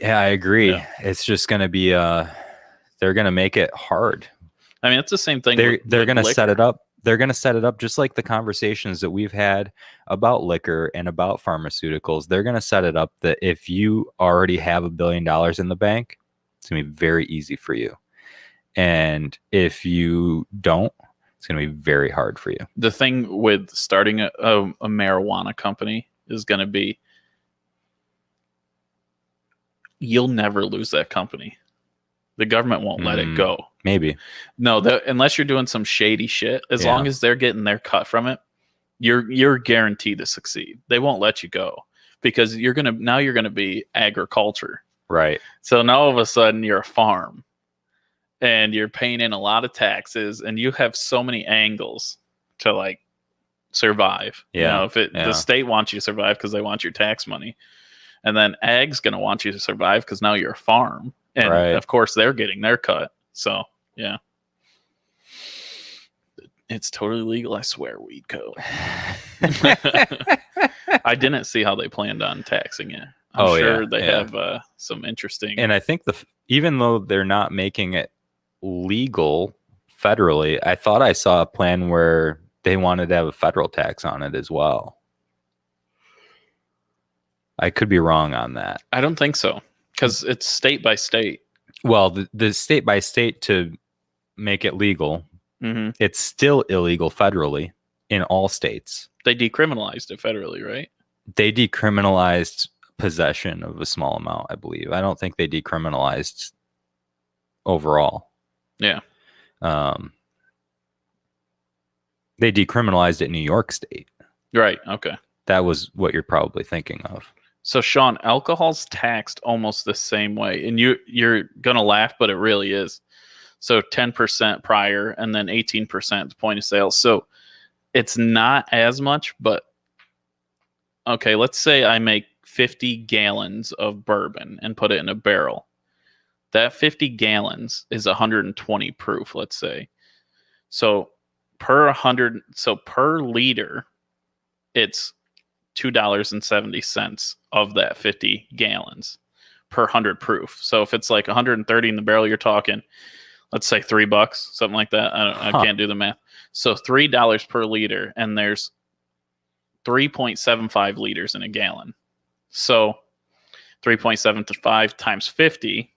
I agree. Yeah. It's just going to be they're going to make it hard. I mean, it's the same thing. They're going to set it up. They're going to set it up just like the conversations that we've had about liquor and about pharmaceuticals. They're going to set it up that if you already have $1 billion in the bank, it's going to be very easy for you. And if you don't, it's going to be very hard for you. The thing with starting a marijuana company is going to be you'll never lose that company. The government won't let it go. Maybe. No, unless you're doing some shady shit, as long as they're getting their cut from it, you're guaranteed to succeed. They won't let you go because you're going to be agriculture. Right. So now all of a sudden you're a farm. And you're paying in a lot of taxes, and you have so many angles to like survive. Yeah. You know, the state wants you to survive because they want your tax money, and then ag's going to want you to survive because now you're a farm, and of course they're getting their cut. So yeah, it's totally legal. I swear, weed code. I didn't see how they planned on taxing it. I'm sure they have some interesting. And I think even though they're not making it legal federally, I thought I saw a plan where they wanted to have a federal tax on it as well. I could be wrong on that. I don't think so, because it's state by state. Well, the state by state to make it legal, it's still illegal federally in all states. They decriminalized it federally, right? They decriminalized possession of a small amount, I believe. I don't think they decriminalized overall. Yeah. They decriminalized it in New York State. Right. Okay. That was what you're probably thinking of. So, Sean, alcohol's taxed almost the same way. And you're going to laugh, but it really is. So 10% prior and then 18% at the point of sale. So it's not as much, but okay, let's say I make 50 gallons of bourbon and put it in a barrel. That 50 gallons is 120 proof, let's say. So per liter, it's $2.70 of that 50 gallons per 100 proof. So if it's like 130 in the barrel, you're talking, let's say $3, something like that. I can't do the math. So $3 per liter, and there's 3.75 liters in a gallon. So 3.75 times 50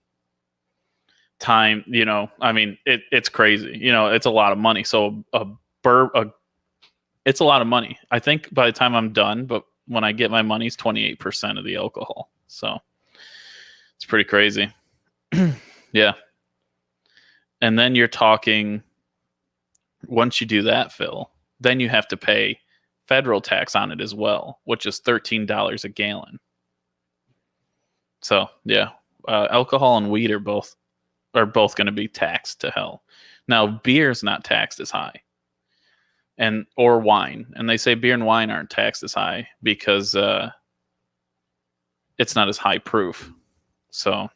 time, I mean, it's crazy. It's a lot of money. So it's a lot of money. I think by the time I'm done, but when I get my money, it's 28% of the alcohol. So it's pretty crazy. Yeah. And then you're talking, once you do that, Phil, then you have to pay federal tax on it as well, which is $13 a gallon. So yeah, alcohol and weed are both going to be taxed to hell. Now beer's not taxed as high, or wine, and they say beer and wine aren't taxed as high because it's not as high proof. So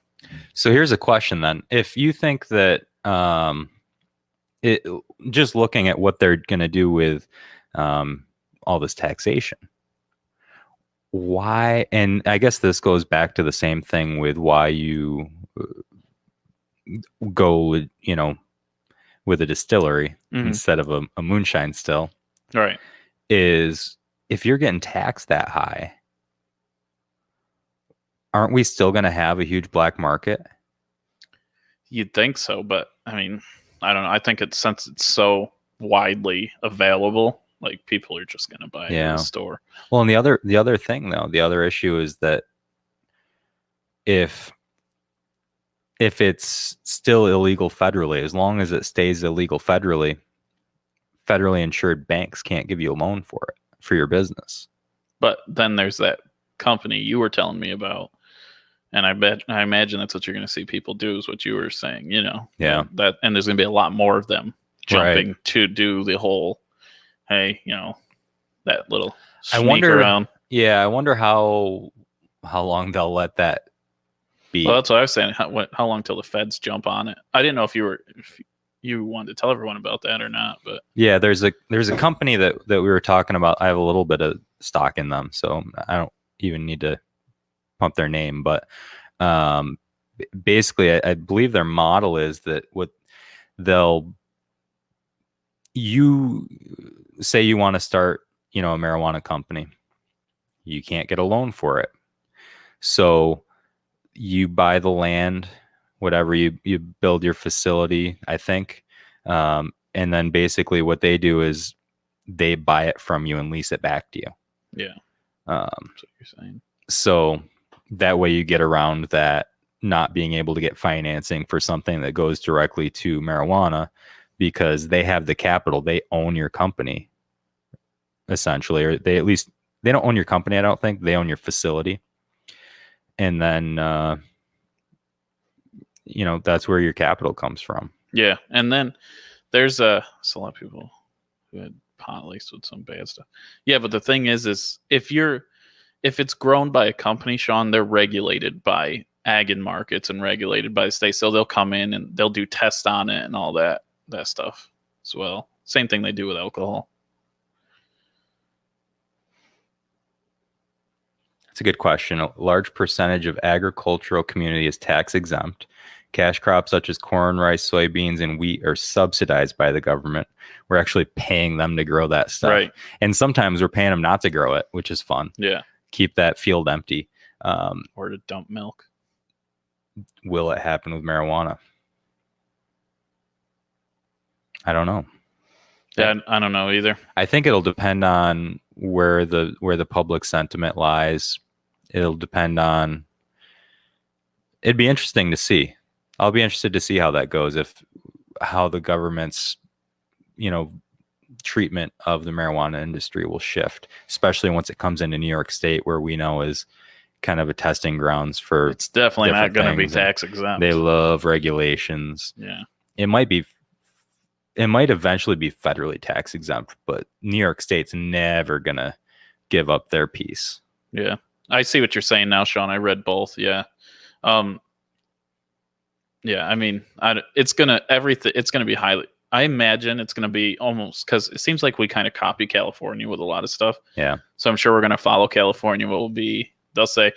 here's a question then: if you think that just looking at what they're going to do with all this taxation. Why? And I guess this goes back to the same thing with why you go, with a distillery instead of a moonshine still. Right. Is if you're getting taxed that high, aren't we still going to have a huge black market? You'd think so, but I mean, I don't know. I think since it's so widely available, like people are just going to buy it in the store. Well, and the other thing though, the other issue is that if it's still illegal federally, as long as it stays illegal federally insured banks can't give you a loan for it, for your business. But then there's that company you were telling me about, and I imagine that's what you're going to see people do, is what you were saying, Yeah. That, and there's going to be a lot more of them jumping to do the whole, hey, that little sneak around. Yeah, I wonder how long they'll let that be. Well, that's what I was saying. How long till the feds jump on it? I didn't know if you wanted to tell everyone about that or not, but yeah, there's a company that we were talking about. I have a little bit of stock in them, so I don't even need to pump their name. But basically, I believe their model is that you say you want to start, a marijuana company, you can't get a loan for it, so you buy the land, whatever, you build your facility, I think. And then basically what they do is they buy it from you and lease it back to you. Yeah. That's what you're saying. So that way you get around that not being able to get financing for something that goes directly to marijuana, because they have the capital. They own your company, essentially, or they don't own your company. I don't think they own your facility. And then, that's where your capital comes from. Yeah. And then there's a lot of people who had pot laced with some bad stuff. Yeah. But the thing is if it's grown by a company, Sean, they're regulated by ag and markets and regulated by the state. So they'll come in and they'll do tests on it and all that stuff as well. Same thing they do with alcohol. That's a good question. A large percentage of agricultural community is tax exempt. Cash crops such as corn, rice, soybeans, and wheat are subsidized by the government. We're actually paying them to grow that stuff. Right. And sometimes we're paying them not to grow it, which is fun. Yeah. Keep that field empty. Or to dump milk. Will it happen with marijuana? I don't know. Yeah, I don't know either. I think it'll depend on where the public sentiment lies. It'll depend on. It'd be interesting to see. I'll be interested to see how that goes. How the government's, treatment of the marijuana industry will shift, especially once it comes into New York State, where we know is kind of a testing grounds for. It's definitely not going to be tax exempt. They love regulations. Yeah. It might eventually be federally tax exempt, but New York State's never going to give up their piece. Yeah. I see what you're saying now, Sean. I read both. Yeah. Yeah. I mean, it's going to be highly, I imagine it's going to be almost, because it seems like we kind of copy California with a lot of stuff. Yeah. So I'm sure we're going to follow California. They'll say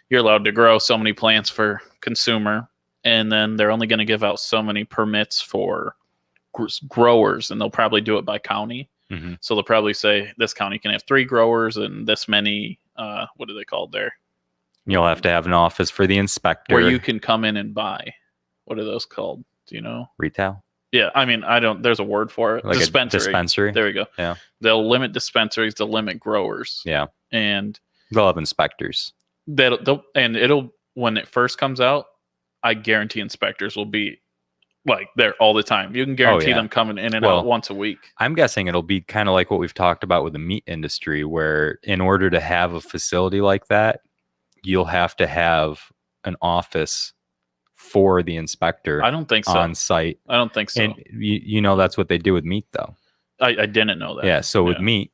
you're allowed to grow so many plants for consumer, and then they're only going to give out so many permits for growers, and they'll probably do it by county. Mm-hmm. So they'll probably say this county can have 3 growers and this many, what are they called there? You'll have to have an office for the inspector. Where you can come in and buy. What are those called? Do you know? Retail? Yeah, I mean, there's a word for it. Like dispensary. A dispensary? There we go. Yeah. They'll limit dispensaries to limit growers. Yeah. And they'll have inspectors. When it first comes out, I guarantee inspectors will be like there all the time. You can guarantee them coming in and out once a week. I'm guessing it'll be kind of like what we've talked about with the meat industry, where in order to have a facility like that, you'll have to have an office for the inspector. I don't think so. On site. I don't think so. And that's what they do with meat, though. I didn't know that. Yeah. So with meat,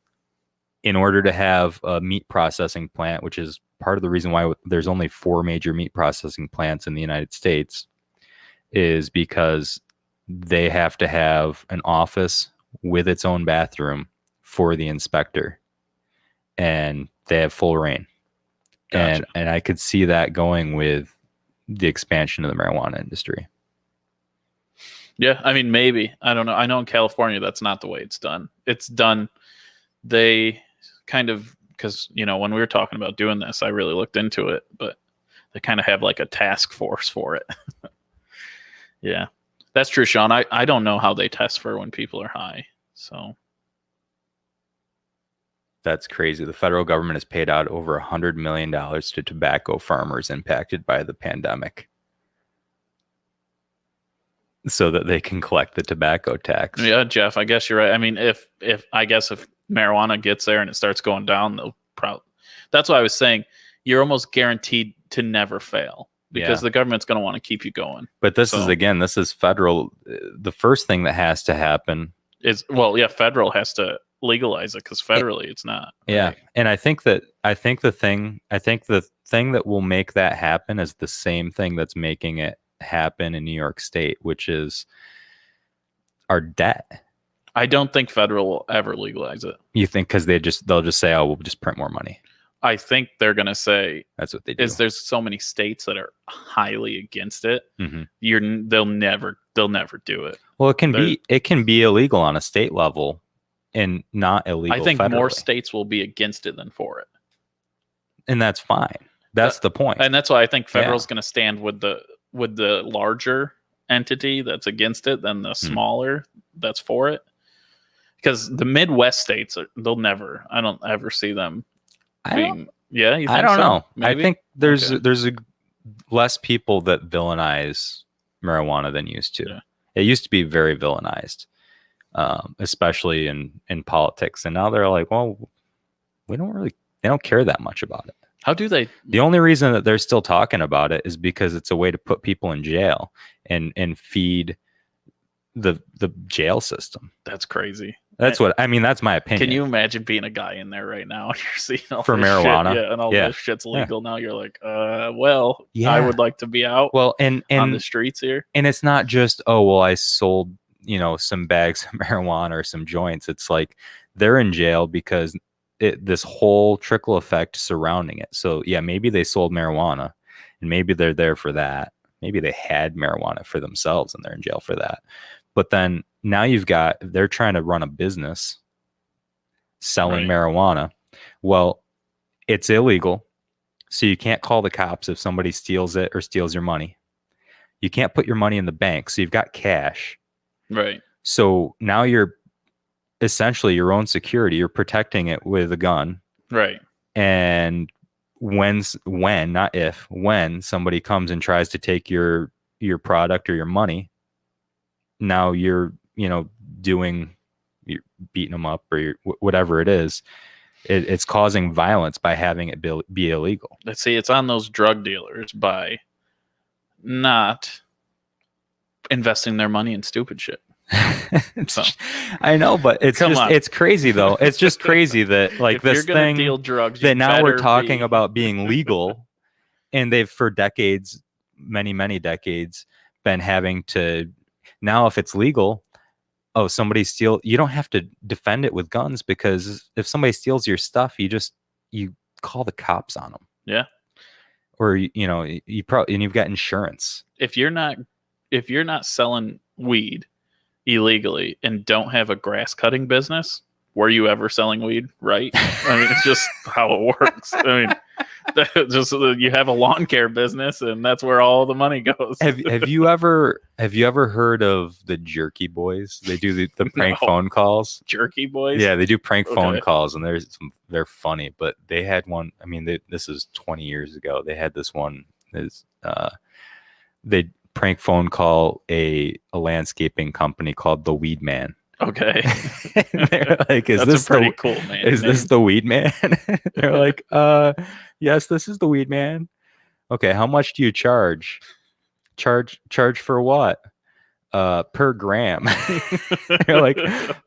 in order to have a meat processing plant, which is part of the reason why there's only 4 major meat processing plants in the United States, is because they have to have an office with its own bathroom for the inspector and they have full reign. Gotcha. And I could see that going with the expansion of the marijuana industry. Yeah, I mean, maybe. I don't know. I know in California that's not the way it's done. It's done. They kind of, because, when we were talking about doing this, I really looked into it, but they kind of have like a task force for it. Yeah, that's true, Sean. I don't know how they test for when people are high. So that's crazy. The federal government has paid out over $100 million to tobacco farmers impacted by the pandemic, so that they can collect the tobacco tax. Yeah, Jeff, I guess you're right. I mean, if marijuana gets there and it starts going down, they'll probably. That's why I was saying you're almost guaranteed to never fail because the government's going to want to keep you going. But this is federal. The first thing that has to happen is federal has to legalize it because federally it's not. Yeah, right? And I think the thing that will make that happen is the same thing that's making it happen in New York State, which is our debt. I don't think federal will ever legalize it. You think because they'll just say, "Oh, we'll just print more money." I think they're gonna say that's what they do. There's so many states that are highly against it. Mm-hmm. They'll never do it. Well, it can be illegal on a state level and not illegal. I think federally. More states will be against it than for it, and that's fine. That's the point, and that's why I think federal's going to stand with the larger entity that's against it than the smaller that's for it. Because the Midwest states they'll never. I don't ever see them being. Yeah, you think I don't know. Maybe? I think there's less people that villainize marijuana than used to. Yeah. It used to be very villainized, especially in politics, and now they're like, well, they don't care that much about it. How do they? The only reason that they're still talking about it is because it's a way to put people in jail and feed the jail system. That's crazy. That's that's my opinion. Can you imagine being a guy in there right now and you're seeing all for this marijuana? Shit, and all this shit's legal now. You're like, I would like to be out. And on the streets here. And it's not just, I sold, some bags of marijuana or some joints. It's like they're in jail because this whole trickle effect surrounding it. So yeah, maybe they sold marijuana and maybe they're there for that. Maybe they had marijuana for themselves and they're in jail for that. But then now they're trying to run a business selling marijuana. Well, it's illegal. So you can't call the cops if somebody steals it or steals your money. You can't put your money in the bank. So you've got cash. Right. So now you're essentially your own security. You're protecting it with a gun. Right. And when somebody comes and tries to take your product or your money, now you're beating them up or whatever it is. It's causing violence by having it be illegal. Let's see, it's on those drug dealers by not investing their money in stupid shit. So, I know, but it's crazy though. It's just crazy that like this thing deal drugs, that now we're talking about being legal, and they've for decades, many decades, been having to. Now, if it's legal, somebody steal. You don't have to defend it with guns because if somebody steals your stuff, you call the cops on them. Yeah, or you probably and you've got insurance. If you're not selling weed illegally and don't have a grass cutting business, were you ever selling weed? Right? I mean, it's just how it works. I mean, you have a lawn care business, and that's where all the money goes. Have you ever heard of the Jerky Boys? They do the prank phone calls. Jerky Boys? Yeah, they do prank phone calls, and they're funny. But they had one. I mean, this is 20 years ago. They had this one. They prank phone call a landscaping company called the Weed Man. Okay. They're like, is this pretty cool, man? Is this the Weed Man? They're like, yes, this is the Weed Man. Okay, how much do you charge? Charge for what? Per gram. They're like,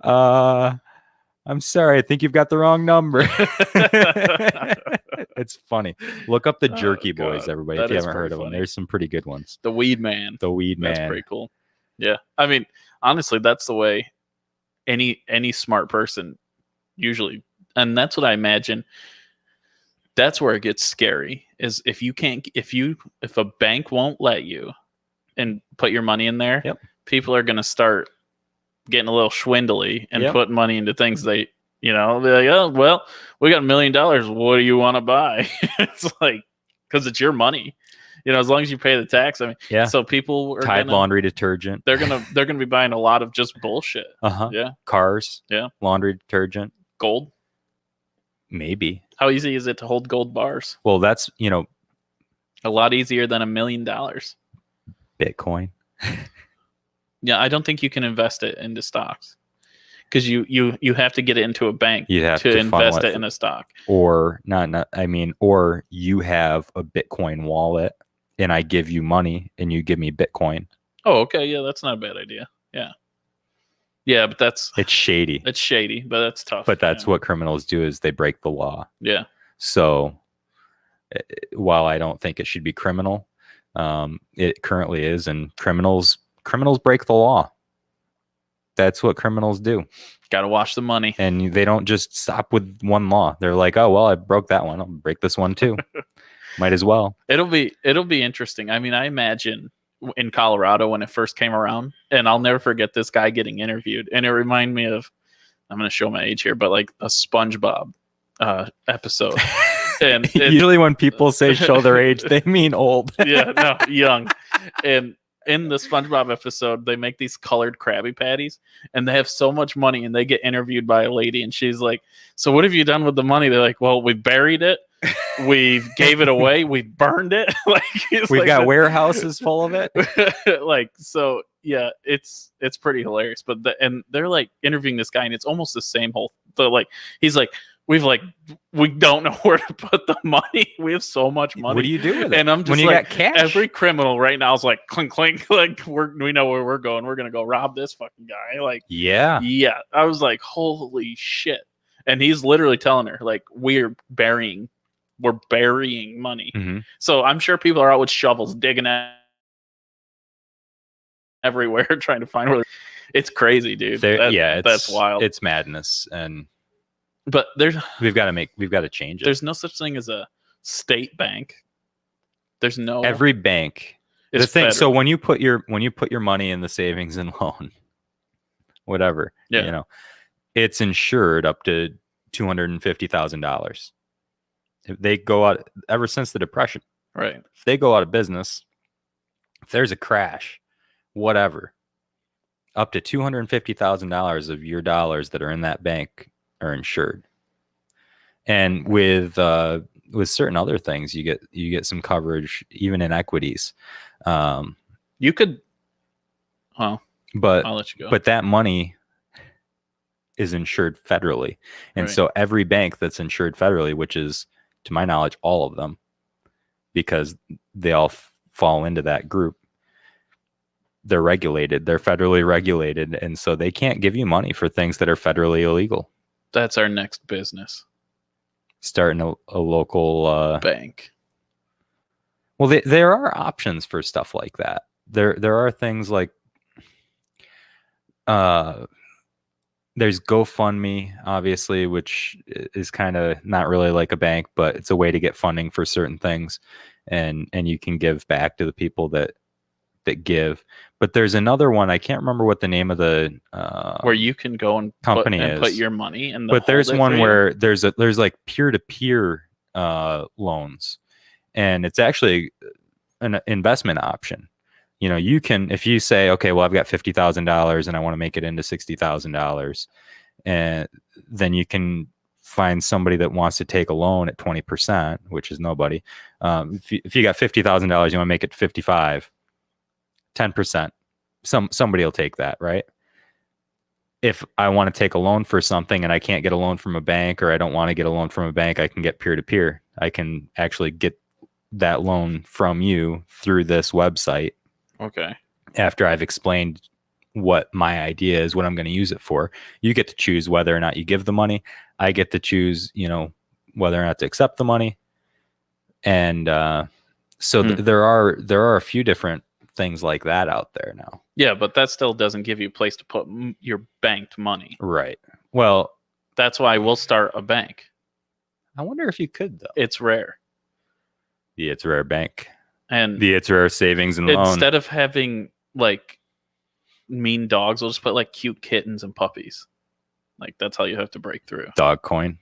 I'm sorry, I think you've got the wrong number. It's funny. Look up the Jerky Boys, everybody, if you haven't heard of them. There's some pretty good ones. The Weed Man. The Weed Man. That's pretty cool. Yeah. I mean, honestly, that's the way any smart person usually And that's what I imagine. That's where it gets scary, is if a bank won't let you and put your money in there, people are going to start getting a little schwindly and putting money into things they, be like, oh, well, we got $1 million. What do you want to buy? It's like, because it's your money, as long as you pay the tax. I mean, so people are Tide laundry detergent. They're gonna be buying a lot of just bullshit. Yeah. Cars. Yeah. Laundry detergent. Gold. Maybe. How easy is it to hold gold bars? Well, that's a lot easier than $1 million. Bitcoin. Yeah, I don't think you can invest it into stocks, because you have to get it into a bank to invest it in a stock. Or or you have a Bitcoin wallet and I give you money and you give me Bitcoin. Oh, okay. Yeah, that's not a bad idea. Yeah. Yeah, but it's shady. It's shady, but that's tough. But that's what criminals do, is they break the law. Yeah. So while I don't think it should be criminal, it currently is, and criminals break the law. That's what criminals do. Got to wash the money. And they don't just stop with one law. They're like, oh, well, I broke that one. I'll break this one too. Might as well. It'll be interesting. I mean, I imagine in Colorado when it first came around, and I'll never forget this guy getting interviewed. And it reminded me of, I'm going to show my age here, but like a SpongeBob episode. And usually when people say show their age, they mean old. Yeah, no, young. And in the SpongeBob episode, they make these colored Krabby Patties, and they have so much money, and they get interviewed by a lady, and she's like, so what have you done with the money? They're like, well, we buried it. We gave it away. We burned it. We've got warehouses full of it. So yeah, it's pretty hilarious. But and they're like interviewing this guy, and it's almost the same whole. He's like, we don't know where to put the money. We have so much money. What do you do with it? And I'm just when you got cash? Every criminal right now is like clink clink. Like we know where we're going. We're gonna go rob this fucking guy. Yeah. I was like, holy shit. And he's literally telling her, like, we're burying money. Mm-hmm. So I'm sure people are out with shovels digging everywhere trying to find where. It's crazy, dude. That's wild. It's madness, but we've got to change it. There's no such thing as a state bank. There's no. Every bank. The thing. So when you put your money in the savings and loan, whatever, it's insured up to $250,000. If they go out, ever since the Depression, right? If they go out of business, if there's a crash, whatever, up to $250,000 of your dollars that are in that bank are insured. And with certain other things, you get some coverage even in equities. You could, but I'll let you go. But that money is insured federally, and so every bank that's insured federally, which is, to my knowledge, all of them, because they all fall into that group, they're regulated. They're federally regulated, and so they can't give you money for things that are federally illegal. That's our next business. Starting a local bank. Well, there are options for stuff like that. There are things like there's GoFundMe, obviously, which is kind of not really like a bank, but it's a way to get funding for certain things, and you can give back to the people that give. But there's another one, I can't remember what the name of the where you can go and company put your money in. But there's one where there's like peer-to-peer loans, and it's actually an investment option. You can, if you say, okay, well, I've got $50,000 and I want to make it into $60,000, and then you can find somebody that wants to take a loan at 20%, which is nobody. If you got $50,000, you want to make it 55, 10%. Somebody will take that, right? If I want to take a loan for something and I can't get a loan from a bank, or I don't want to get a loan from a bank, I can get peer-to-peer. I can actually get that loan from you through this website. Okay. After I've explained what my idea is, what I'm going to use it for, you get to choose whether or not you give the money. I get to choose, whether or not to accept the money. And so there are a few different things like that out there now. Yeah, but that still doesn't give you a place to put your banked money. Right. Well, That's why we'll start a bank. I wonder if you could, though. It's rare. The It's Rare Bank. And the It's Rare Savings and Loan. Instead of having like mean dogs, we'll just put like cute kittens and puppies. Like that's how you have to break through. Dog coin.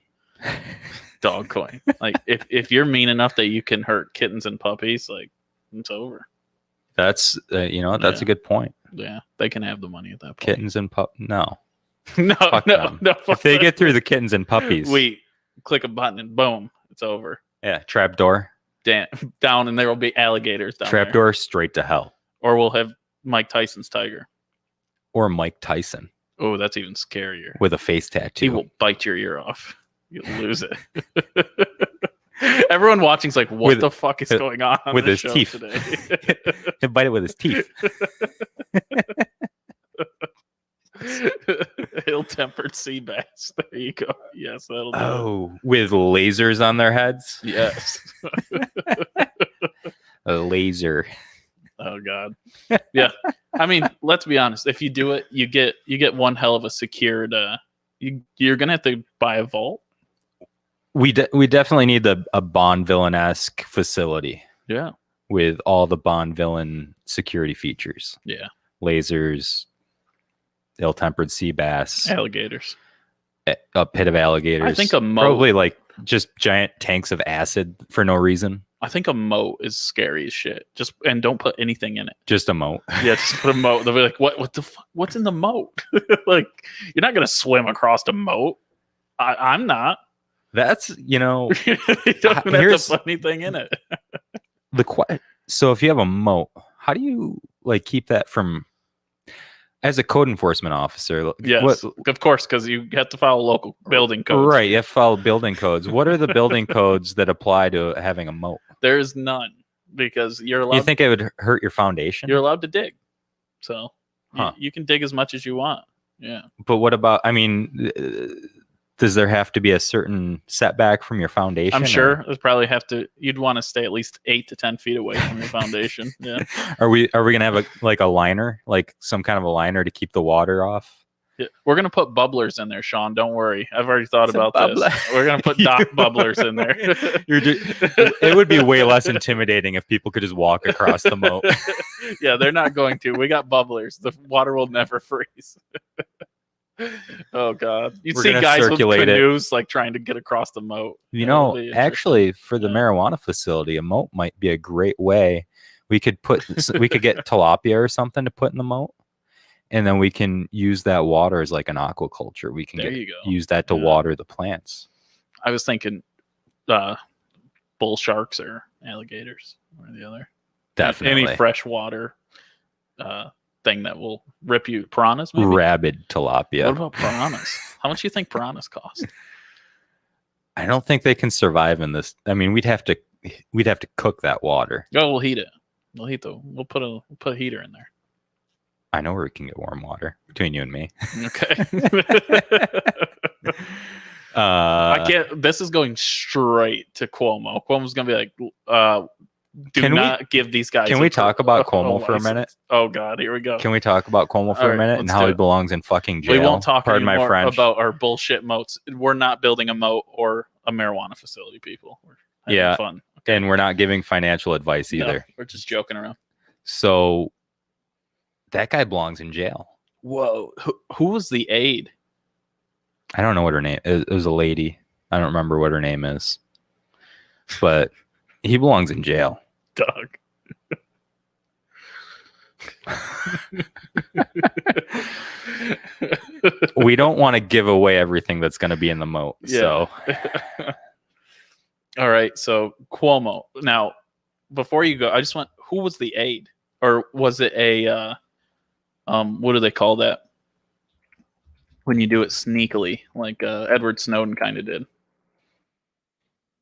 Dog coin. Like if you're mean enough that you can hurt kittens and puppies, like it's over. That's that's a good point. Yeah, they can have the money at that point. Kittens and no, fuck no. If they get through the kittens and puppies, we click a button and boom, it's over. Yeah, trapdoor. Down, and there will be alligators down Trapdoor there. Straight to hell. Or we'll have Mike Tyson's tiger. Or Mike Tyson. Oh, that's even scarier. With a face tattoo. He will bite your ear off. You'll lose it. Everyone watching's like, what the fuck is going on with his teeth today? He'll bite it with his teeth. Ill-tempered sea bass. There you go. Yes, that'll do. Oh, with lasers on their heads? Yes. A laser. Oh God. Yeah. I mean, let's be honest. If you do it, you get one hell of a secured. You're gonna have to buy a vault. We definitely need a Bond villain-esque facility. Yeah. With all the Bond villain security features. Yeah. Lasers, ill-tempered sea bass, alligators, a pit of alligators. I think a moat. Probably like just giant tanks of acid for no reason. I think a moat is scary as shit. And don't put anything in it. Just a moat. Yeah, just put a moat. They'll be like, what the fuck? What's in the moat? Like, you're not gonna swim across a moat. I'm not. That's you don't have to put anything in it. So if you have a moat, how do you like keep that from? As a code enforcement officer, yes, of course, because you have to follow local building codes. Right, you have to follow building codes. What are the building codes that apply to having a moat? There's none, because you're allowed. You think it would hurt your foundation? You're allowed to dig, so you can dig as much as you want. Yeah. But what about? I mean, does there have to be a certain setback from your foundation? I'm sure there's probably you'd want to stay at least 8 to 10 feet away from your foundation. Yeah. Are we gonna have a liner, like some kind of a liner to keep the water off? Yeah. We're gonna put bubblers in there, Sean. Don't worry. I've already thought about this. We're gonna put bubblers in there. It would be way less intimidating if people could just walk across the moat. Yeah, they're not going to. We got bubblers. The water will never freeze. Oh God! You'd see guys with canoes like trying to get across the moat. Actually, for the marijuana facility, a moat might be a great way. We could get tilapia or something to put in the moat, and then we can use that water as like an aquaculture. We can use that to water the plants. I was thinking, bull sharks or alligators, one or the other. Definitely any freshwater thing that will rip you. Piranhas, maybe? Rabid tilapia. What about piranhas? How much do you think piranhas cost? I don't think they can survive in this. I mean, we'd have to cook that water. Oh, we'll heat it. We'll put a heater in there. I know where we can get warm water between you and me. Okay. I can't. This is going straight to Cuomo. Cuomo's gonna be like, do not give these guys. Can we talk about Cuomo for a minute? Oh God, here we go. Can we talk about Cuomo for a minute and how he belongs in fucking jail? We won't talk anymore about our bullshit moats. We're not building a moat or a marijuana facility, people. We're having fun. Okay. And we're not giving financial advice either. No, we're just joking around. So that guy belongs in jail. Whoa. Who was the aide? I don't know what her name is. It was a lady. I don't remember what her name is. But he belongs in jail. Doug. We don't want to give away everything that's going to be in the moat. Yeah. So all right, so Cuomo. Now, before you go, I just want, who was the aide? Or was it a what do they call that? When you do it sneakily, like Edward Snowden kind of did.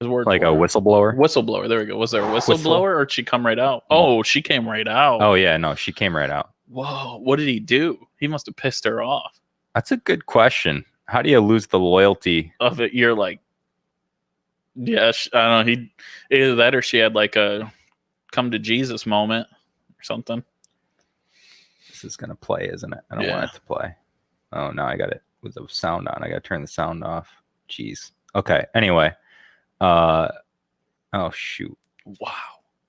Like a whistleblower? Whistleblower. There we go. Was there a whistleblower or did she come right out? Oh, she came right out. Oh, yeah. No, she came right out. Whoa. What did he do? He must have pissed her off. That's a good question. How do you lose the loyalty of it? You're like, yeah, I don't know. Either that or she had like a come to Jesus moment or something. This is going to play, isn't it? I don't want it to play. Oh, no, I got it. with the sound on. I gotta turn the sound off. Jeez. Okay. Anyway. Oh shoot. Wow.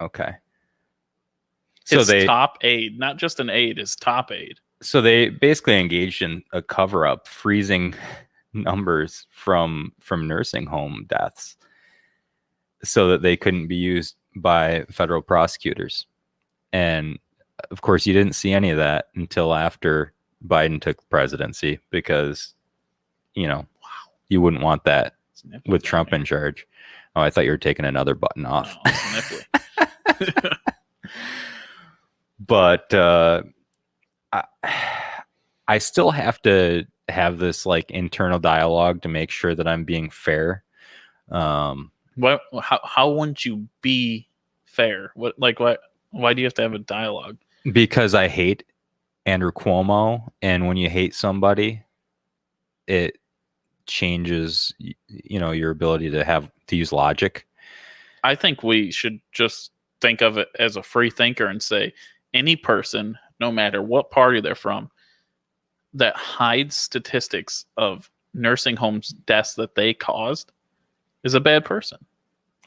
Okay. So his top aide, not just an aide, his top aide. So they basically engaged in a cover-up, freezing numbers from nursing home deaths so that they couldn't be used by federal prosecutors. And of course, you didn't see any of that until after Biden took the presidency, because, you wouldn't want that with Trump in charge. Oh, I thought you were taking another button off. No, But I still have to have this like internal dialogue to make sure that I'm being fair. How wouldn't you be fair? Why do you have to have a dialogue? Because I hate Andrew Cuomo, and when you hate somebody, it changes, your ability to use logic. I think we should just think of it as a free thinker and say any person, no matter what party they're from, that hides statistics of nursing homes deaths that they caused is a bad person.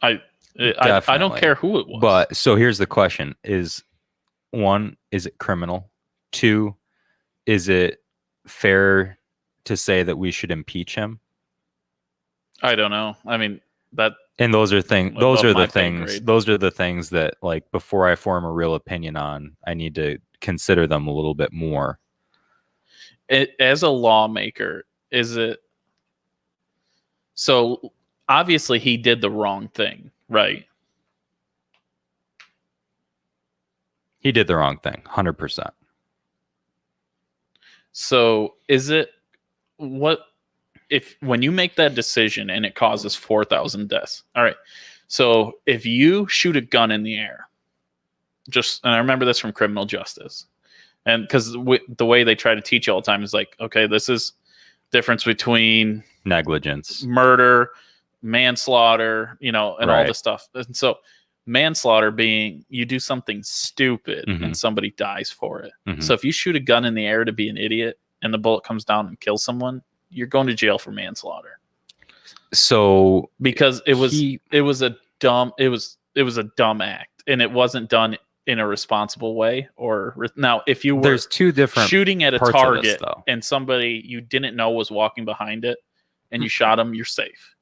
I don't care who it was. But so here's the question: one, is it criminal? Two, is it fair to say that we should impeach him? I don't know. I mean, and those are the things that, like, before I form a real opinion on, I need to consider them a little bit more. As a lawmaker, is it so? Obviously, he did the wrong thing, right? He did the wrong thing, 100%. So, is it when you make that decision and it causes 4,000 deaths? All right. So, if you shoot a gun in the air, and I remember this from criminal justice. And because the way they try to teach you all the time is like, okay, this is difference between negligence, murder, manslaughter, and right, all this stuff. And so manslaughter being you do something stupid and somebody dies for it. So if you shoot a gun in the air to be an idiot and the bullet comes down and kills someone, you're going to jail for manslaughter. So because it was a dumb act, and it wasn't done in a responsible way. Now, if you were there's two different shooting at a target and somebody you didn't know was walking behind it and you shot him, you're safe.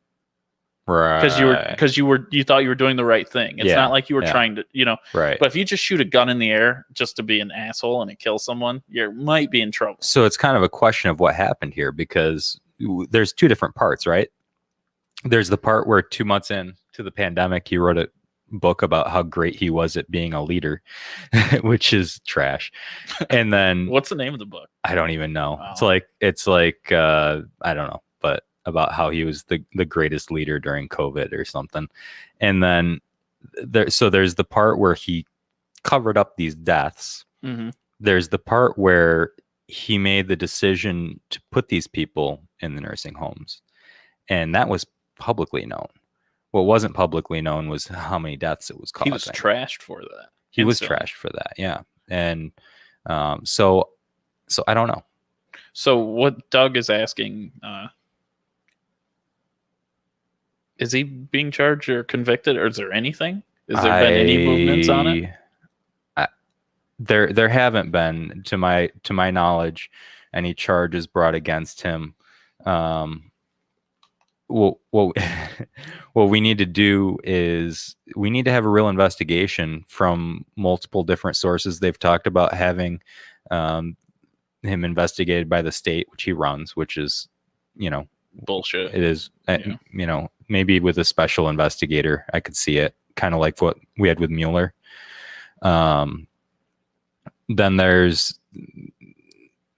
Right. Because you thought you were doing the right thing. It's not like you were trying to, right. But if you just shoot a gun in the air just to be an asshole and it kills someone, you might be in trouble. So it's kind of a question of what happened here, because there's two different parts, right? There's the part where 2 months in to the pandemic, he wrote a book about how great he was at being a leader, which is trash. And then what's the name of the book? I don't even know. Wow. It's like I don't know, but about how he was the greatest leader during COVID or something. And then there's the part where he covered up these deaths. There's the part where he made the decision to put these people in the nursing homes, and that was publicly known. What wasn't publicly known was how many deaths it was causing. He was trashed for that. He was trashed for that, yeah. And so I don't know. So what Doug is asking, is he being charged or convicted, or is there anything? Has there been any movements on it? There haven't been, to my knowledge, any charges brought against him. What we need to do is we need to have a real investigation from multiple different sources. They've talked about having him investigated by the state, which he runs, which is, bullshit. It is, maybe with a special investigator, I could see it, kind of like what we had with Mueller. Then there's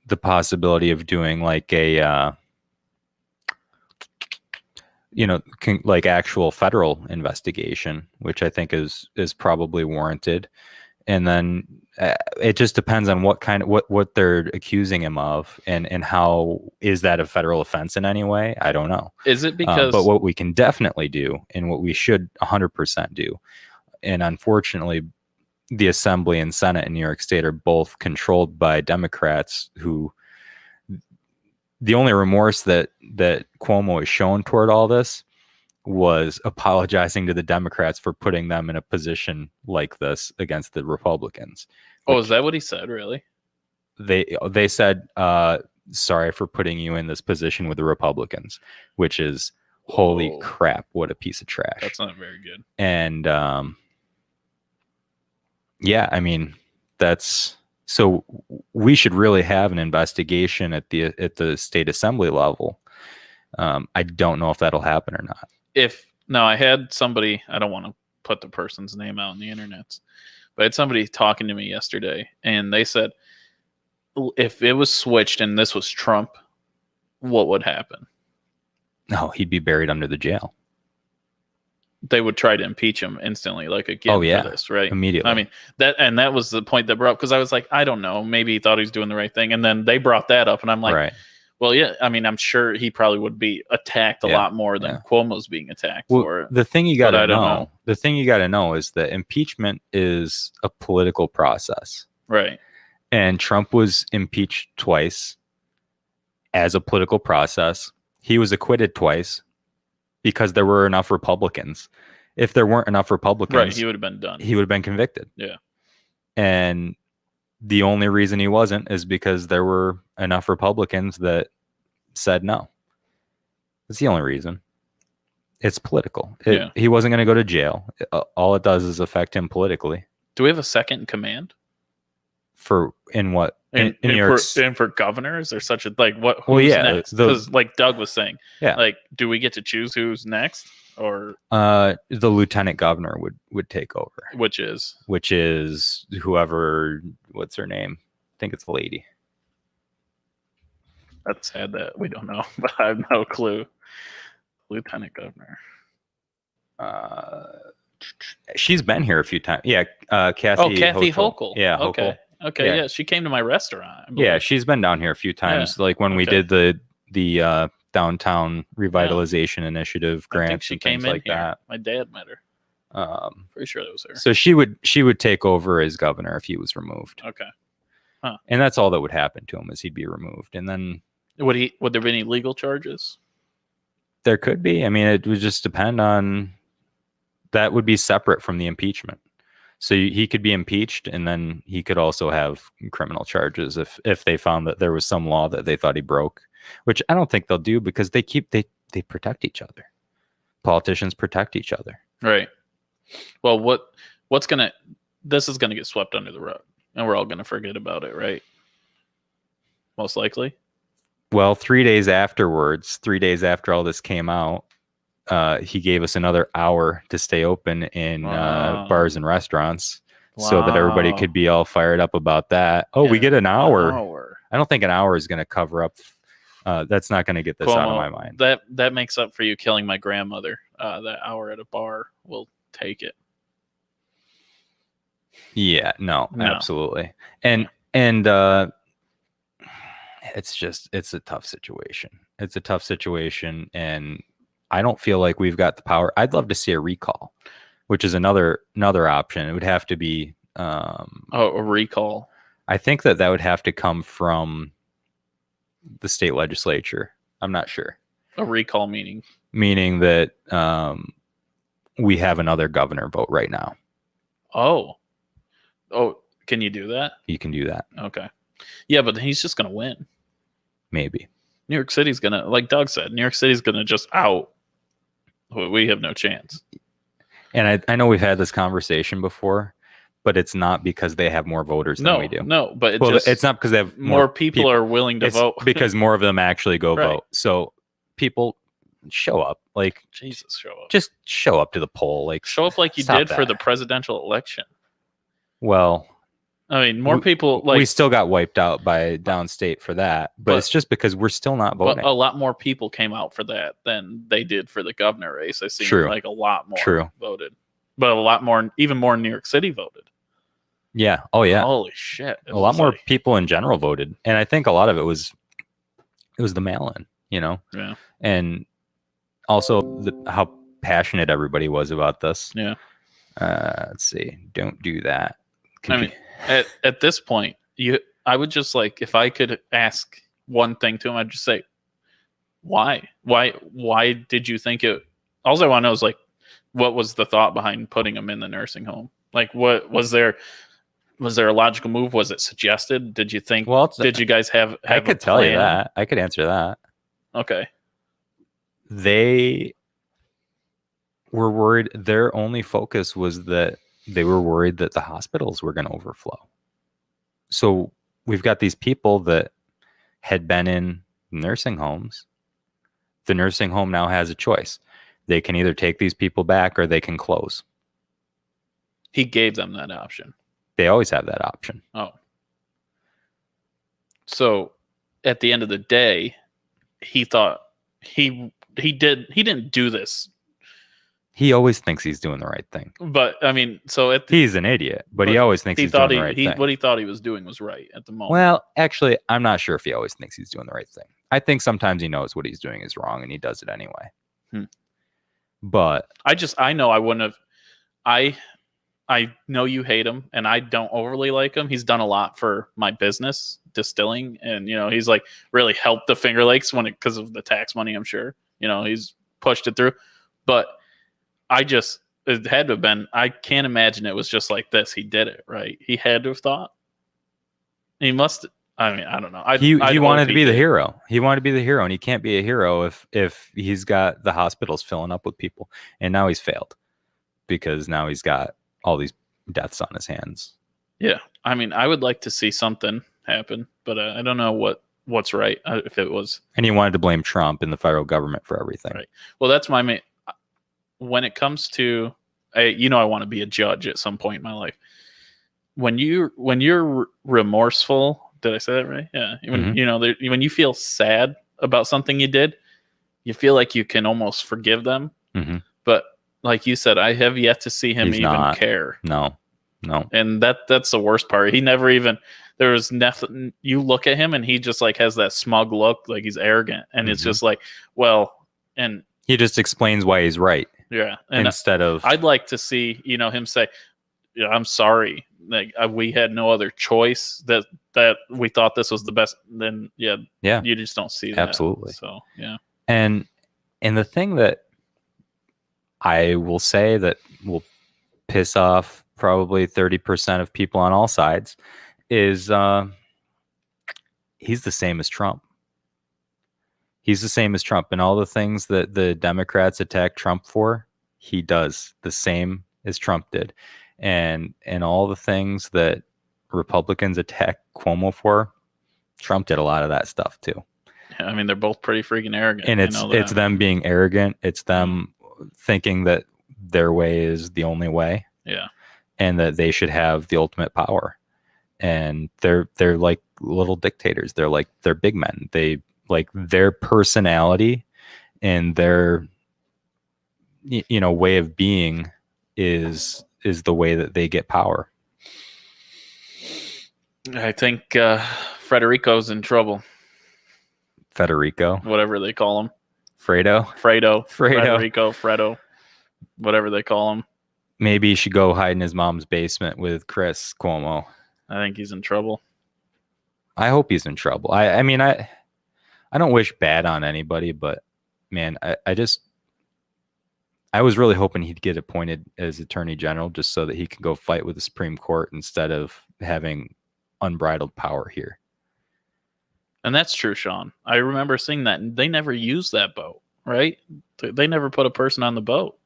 the possibility of doing like a like actual federal investigation, which I think is probably warranted. And then it just depends on what they're accusing him of, and how is that a federal offense in any way? I don't know. Is it because? But what we can definitely do, and what we should 100% do, and unfortunately, the Assembly and Senate in New York State are both controlled by Democrats who the only remorse that Cuomo has shown toward all this was apologizing to the Democrats for putting them in a position like this against the Republicans. Oh, is that what he said? Really? They said, sorry for putting you in this position with the Republicans, which is holy crap, what a piece of trash. That's not very good. And yeah, I mean, that's so we should really have an investigation at the state assembly level. I don't know if that'll happen or not. I had somebody, I don't want to put the person's name out on the internet, but I had somebody talking to me yesterday, and they said, if it was switched and this was Trump, what would happen? No, he'd be buried under the jail. They would try to impeach him instantly, like again for this, right? Immediately. I mean, that was the point that brought up, because I was like, I don't know, maybe he thought he was doing the right thing, and then they brought that up, and I'm like, well, yeah, I mean, I'm sure he probably would be attacked a lot more than Cuomo's being attacked for it. The thing you got to know is that impeachment is a political process, right? And Trump was impeached twice as a political process. He was acquitted twice because there were enough Republicans. If there weren't enough Republicans, he would have been done. He would have been convicted. Yeah. And the only reason he wasn't is because there were enough Republicans that said no. That's the only reason. It's political. He wasn't going to go to jail. All it does is affect him politically. Do we have a second in command? In what? In New York? And for governor? Is there such a, like, what? Who's next? Because like Doug was saying, like, do we get to choose who's next? Or the lieutenant governor would take over. Which is whoever, what's her name? I think it's a lady. That's sad that we don't know, but I have no clue. Lieutenant governor. She's been here a few times. Yeah, Kathy Hochul. Yeah, okay. Hochul. Okay, yeah, she came to my restaurant. Yeah, she's been down here a few times. Like when we did the downtown revitalization initiative grants and things like that. My dad met her. Pretty sure that was her. So she would take over as governor if he was removed. Okay. Huh. And that's all that would happen to him, is he'd be removed. And then would there be any legal charges? There could be. I mean, it would just depend on, that would be separate from the impeachment. So he could be impeached, and then he could also have criminal charges if they found that there was some law that they thought he broke, which I don't think they'll do, because they protect each other. Politicians protect each other. Right. Well, this is gonna get swept under the rug, and we're all gonna forget about it, right? Most likely. Well, 3 days after all this came out, he gave us another hour to stay open in bars and restaurants, so that everybody could be all fired up about that. Oh, we get an hour. I don't think an hour is going to cover up. That's not going to get this out of my mind. That makes up for you killing my grandmother. That hour at a bar will take it. Yeah, no. Absolutely. And it's a tough situation. It's a tough situation, and I don't feel like we've got the power. I'd love to see a recall, which is another option. It would have to be a recall. I think that would have to come from the state legislature. I'm not sure. A recall meaning that we have another governor vote right now. Oh, can you do that? You can do that. Okay. Yeah, but he's just going to win. Maybe. New York City's going to, like Doug said, New York City's going to just out. We have no chance. And I know we've had this conversation before, but it's not because they have more voters than we do. No, but it's not because they have more people are willing to vote. Because more of them actually go vote. So people show up. Like, Jesus, show up. Just show up to the poll. Like, show up like you did for the presidential election. Well, I mean, more people, like, we still got wiped out by downstate for that, but it's just because we're still not voting. A lot more people came out for that than they did for the governor race. I see, like a lot more voted, but a lot more, even more in New York City voted. Yeah. Oh yeah. Holy shit! A lot more people in general voted, and I think a lot of it was the mail-in. Yeah. And also how passionate everybody was about this. Yeah. Let's see. Don't do that. At this point, I would just, like, if I could ask one thing to him, I'd just say, Why? Why did you think it? All I want to know is like, what was the thought behind putting him in the nursing home? Like, what was there? Was there a logical move? Was it suggested? Did you think? Well, did you guys have I could tell you that. I could answer that. Okay. They were worried. Their only focus was that they were worried that the hospitals were going to overflow. So we've got these people that had been in nursing homes. The nursing home now has a choice. They can either take these people back or they can close. He gave them that option. They always have that option. Oh. So at the end of the day, he thought he didn't do this. He always thinks he's doing the right thing. But I mean, so he's an idiot, but he always thinks he's doing the right thing. What he thought he was doing was right at the moment. Well, actually, I'm not sure if he always thinks he's doing the right thing. I think sometimes he knows what he's doing is wrong and he does it anyway. But I know I wouldn't have. I know you hate him, and I don't overly like him. He's done a lot for my business, distilling, and he's like really helped the Finger Lakes because of the tax money. I'm sure he's pushed it through, but it had to have been. I can't imagine it was just like this. He did it right. He had to have thought. He must. I mean, I don't know. He wanted to be the hero. He wanted to be the hero, and he can't be a hero if he's got the hospitals filling up with people, and now he's failed because now he's got all these deaths on his hands. Yeah, I mean, I would like to see something happen, but I don't know what's right. If it was, and he wanted to blame Trump and the federal government for everything. Right. Well, that's my main. When it comes to, I want to be a judge at some point in my life. When you're remorseful, did I say that right? Yeah. When you feel sad about something you did, you feel like you can almost forgive them. Mm-hmm. But like you said, I have yet to see him care. No. And that's the worst part. He never even. There was nothing. You look at him and he just like has that smug look, like he's arrogant, and it's just like, well, and he just explains why he's right. Yeah. And instead of, I'd like to see, him say, yeah, I'm sorry. Like we had no other choice that we thought this was the best. Then yeah. You just don't see that. Absolutely. So, yeah. And the thing that I will say that will piss off probably 30% of people on all sides is he's the same as Trump. He's the same as Trump, and all the things that the Democrats attack Trump for, he does the same as Trump did. And all the things that Republicans attack Cuomo for, Trump did a lot of that stuff too. Yeah, I mean, they're both pretty freaking arrogant. And it's them being arrogant. It's them thinking that their way is the only way. Yeah. And that they should have the ultimate power. And they're like little dictators. They're big men. They like their personality and their way of being is the way that they get power. I think Federico's in trouble. Federico, whatever they call him. Fredo, Federico, Fredo, whatever they call him. Maybe he should go hide in his mom's basement with Chris Cuomo. I think he's in trouble. I hope he's in trouble. I mean, I don't wish bad on anybody, but man, I was really hoping he'd get appointed as Attorney General just so that he could go fight with the Supreme Court instead of having unbridled power here. And that's true, Sean. I remember seeing that, and they never used that boat, right? They never put a person on the boat.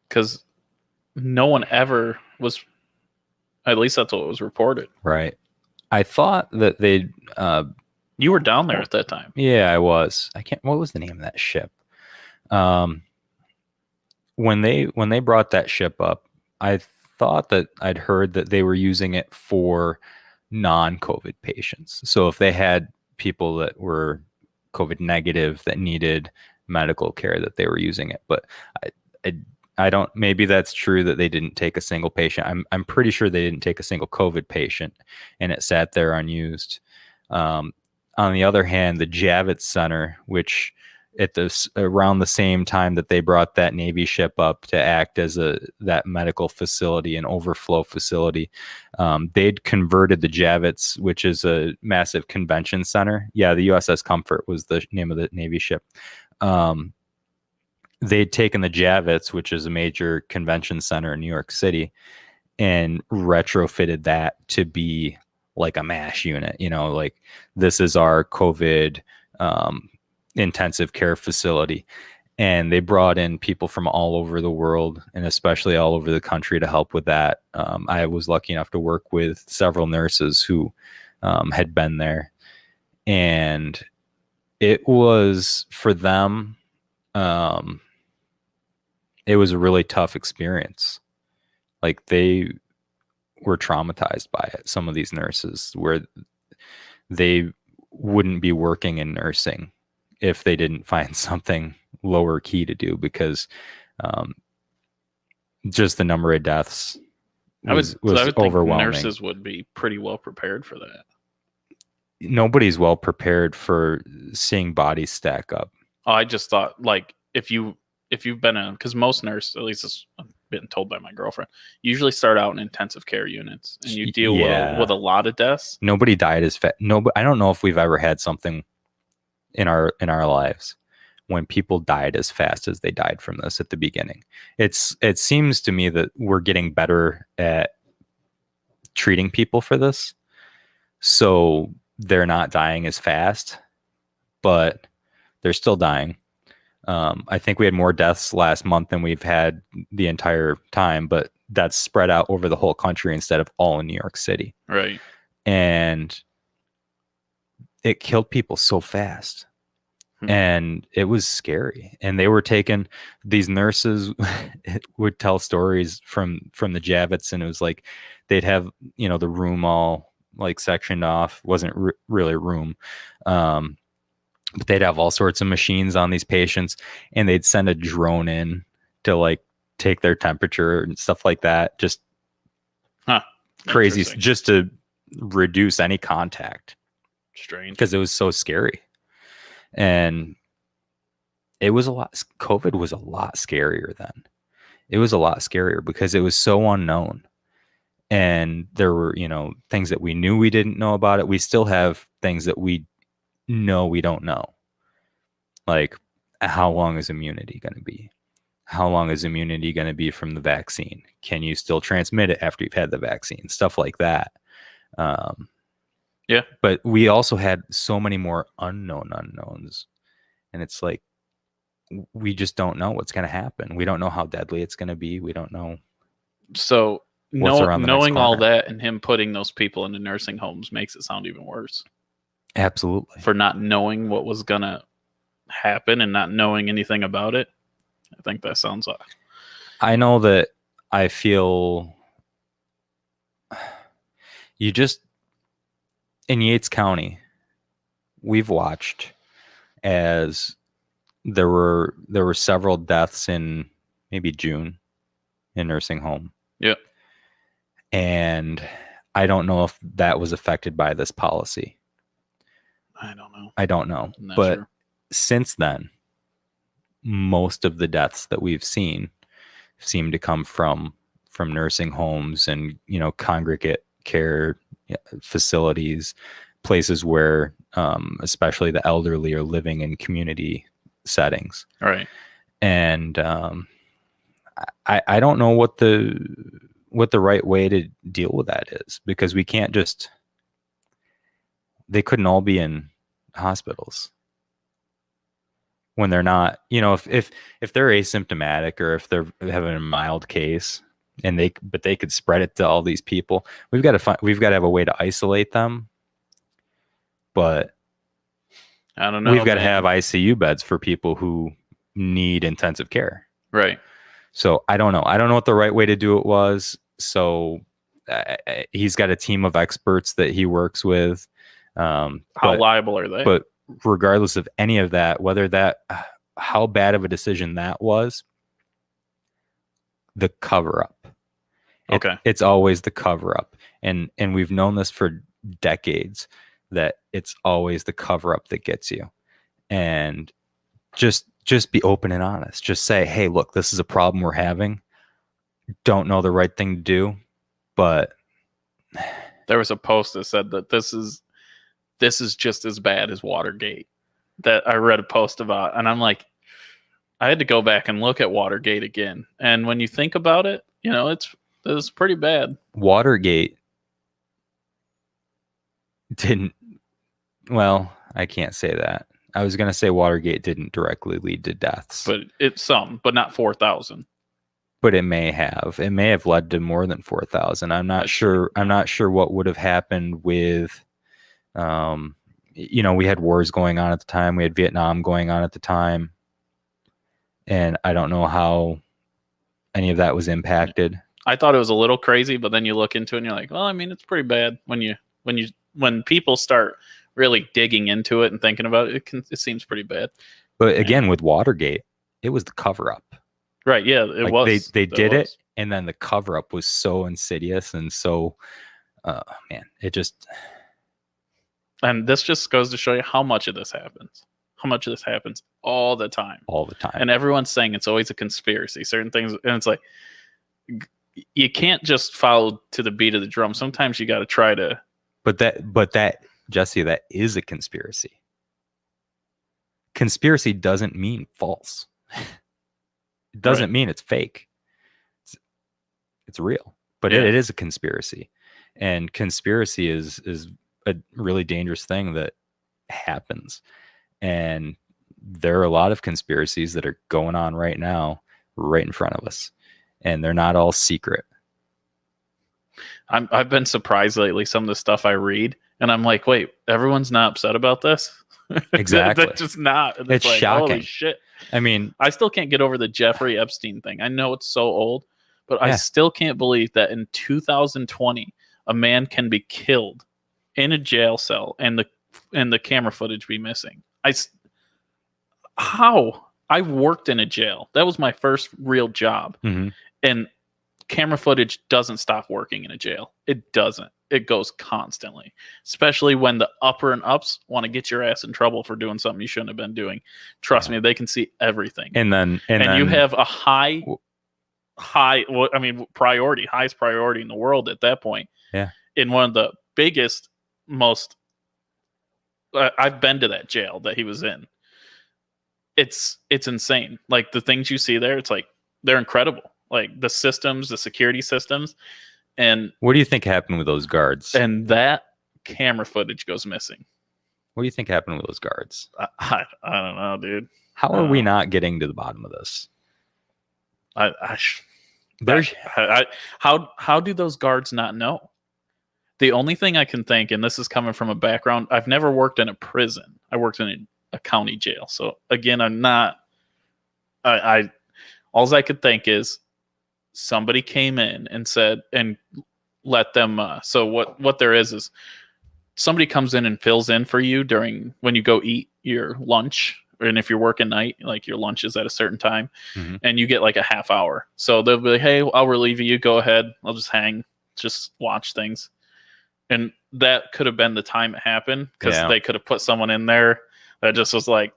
Because no one ever was, at least that's what was reported. Right. I thought that they'd... you were down there at that time. Yeah, I was. What was the name of that ship? When they brought that ship up, I thought that I'd heard that they were using it for non-COVID patients. So if they had people that were COVID negative that needed medical care, that they were using it. But I don't, maybe that's true that they didn't take a single patient. I'm pretty sure they didn't take a single COVID patient and it sat there unused. On the other hand, the Javits Center, which at this around the same time that they brought that Navy ship up to act as that medical facility and overflow facility. They'd converted the Javits, which is a massive convention center. Yeah, the USS Comfort was the name of the Navy ship. They'd taken the Javits, which is a major convention center in New York City, and retrofitted that to be like a MASH unit. Like, this is our COVID intensive care facility. And they brought in people from all over the world, and especially all over the country, to help with that. I was lucky enough to work with several nurses who had been there, and it was, for them, it was a really tough experience. Like, they were traumatized by it. Some of these nurses, where they wouldn't be working in nursing if they didn't find something lower key to do, because just the number of deaths was overwhelming. Think nurses would be pretty well prepared for that. Nobody's well prepared for seeing bodies stack up. Oh, I just thought, like, if you've been because most nurses, at least I've been told by my girlfriend, usually start out in intensive care units, and you deal with a lot of deaths. Nobody died as fast. I don't know if we've ever had something in our lives when people died as fast as they died from this at the beginning. It seems to me that we're getting better at treating people for this, so they're not dying as fast, but they're still dying. I think we had more deaths last month than we've had the entire time, but that's spread out over the whole country instead of all in New York City. Right. And it killed people so fast. And it was scary. And they were these nurses would tell stories from the Javits, and it was like they'd have, the room all like sectioned off. Wasn't really a room. But they'd have all sorts of machines on these patients, and they'd send a drone in to like take their temperature and stuff like that. Just crazy, just to reduce any contact. Strange. Because it was so scary. And it was COVID was a lot scarier then. It was a lot scarier because it was so unknown. And there were, things that we knew we didn't know about it. We still have things that we know we don't know. Like, how long is immunity going to be? How long is immunity going to be from the vaccine? Can you still transmit it after you've had the vaccine? Stuff like that. Yeah. But we also had so many more unknowns. And it's like, we just don't know what's going to happen. We don't know how deadly it's going to be. We don't know. So knowing all that and him putting those people into nursing homes makes it sound even worse. Absolutely. For not knowing what was going to happen and not knowing anything about it. I think that sounds like. I know that I feel in Yates County, we've watched as there were several deaths in maybe June in nursing home. Yep. And I don't know if that was affected by this policy. I don't know. But sure. Since then, most of the deaths that we've seen seem to come from nursing homes and, congregate care facilities, places where especially the elderly are living in community settings. Right. And I don't know what the right way to deal with that is, because we can't they couldn't all be in hospitals when they're not, if they're asymptomatic, or if they're having a mild case and they could spread it to all these people. We've got to have a way to isolate them, but I don't know. We've got to have ICU beds for people who need intensive care. Right. So I don't know. I don't know what the right way to do it was. So he's got a team of experts that he works with. How liable are they? But regardless of any of that, how bad of a decision that was, the cover up. Okay. It's always the cover up. And we've known this for decades, that it's always the cover up that gets you. And just be open and honest. Just say, hey, look, this is a problem we're having. Don't know the right thing to do, but there was a post that said that this is just as bad as Watergate. That I read a post about, and I'm like, I had to go back and look at Watergate again. And when you think about it, it's pretty bad. Watergate didn't. Well, I can't say that. I was going to say Watergate didn't directly lead to deaths, but but not 4,000. But it may have. It may have led to more than 4,000. I'm not sure. I'm not sure what would have happened with. We had wars going on at the time. We had Vietnam going on at the time. And I don't know how any of that was impacted. I thought it was a little crazy, but then you look into it and you're like, well, I mean, it's pretty bad when people start really digging into it and thinking about it. It seems pretty bad. But again, with Watergate, it was the cover up. Right. Yeah, it was. They did it. And then the cover up was so insidious. And so, it just. And this just goes to show you how much of this happens. How much of this happens all the time. All the time. And everyone's saying it's always a conspiracy. Certain things. And it's like, you can't just follow to the beat of the drum. Sometimes you got to try to. But that, Jesse, that is a conspiracy. Conspiracy doesn't mean false. It doesn't mean it's fake. It's real. But it is a conspiracy. And conspiracy is a really dangerous thing that happens. And there are a lot of conspiracies that are going on right now, right in front of us. And they're not all secret. I've been surprised lately, some of the stuff I read, and I'm like, wait, everyone's not upset about this? Exactly. That's just not. It's like, shocking. Holy shit. I mean, I still can't get over the Jeffrey Epstein thing. I know it's so old, but I still can't believe that in 2020, a man can be killed in a jail cell and the camera footage be missing. How? I worked in a jail. That was my first real job. Mm-hmm. And camera footage doesn't stop working in a jail. It doesn't. It goes constantly, especially when the upper and ups want to get your ass in trouble for doing something you shouldn't have been doing. Trust me, they can see everything. And then you have a priority, highest priority in the world at that point. Yeah. In one of the biggest, most, I've been to that jail that he was in. It's insane. Like the things you see there, it's like, they're incredible. Like the systems, the security systems. And what do you think happened with those guards? And that camera footage goes missing. What do you think happened with those guards? I don't know, dude. How are we not getting to the bottom of this? How do those guards not know? The only thing I can think, and this is coming from a background, I've never worked in a prison. I worked in a county jail. So again, I'm not. All I could think is somebody came in and said and let them. So what there is somebody comes in and fills in for you when you go eat your lunch. And if you're working night, like your lunch is at a certain time, mm-hmm. and you get like a half hour. So they'll be like, hey, I'll relieve you. Go ahead. I'll just hang, just watch things. And that could have been the time it happened because they could have put someone in there that just was like,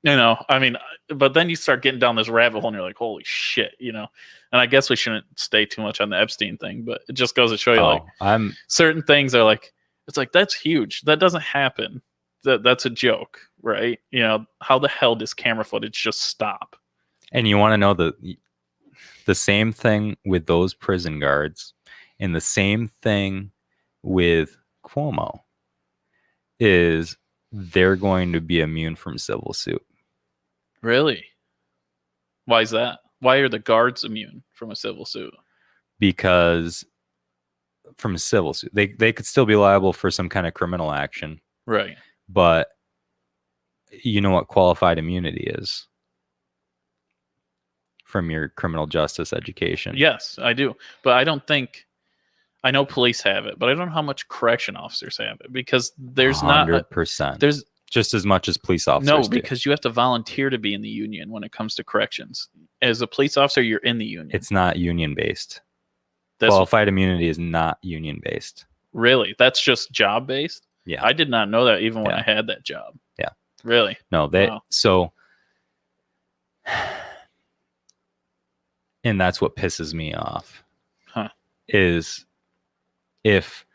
I mean, but then you start getting down this rabbit hole and you're like, holy shit, And I guess we shouldn't stay too much on the Epstein thing, but it just goes to show you certain things are like, it's like, that's huge. That doesn't happen. That's a joke, right? How the hell does camera footage just stop? And you want to know the same thing with those prison guards and the same thing with Cuomo is they're going to be immune from civil suit. Really? Why is that? Why are the guards immune from a civil suit? Because from a civil suit, they could still be liable for some kind of criminal action. Right. But you know what qualified immunity is from your criminal justice education? Yes, I do. But I know police have it, but I don't know how much correction officers have it because there's 100%. There's just as much as police officers. No, because you have to volunteer to be in the union when it comes to corrections. As a police officer, you're in the union. It's not union based. Qualified immunity is not union based. Really? That's just job based? Yeah. I did not know that even when I had that job. Yeah. Really? No, So And that's what pisses me off. Is if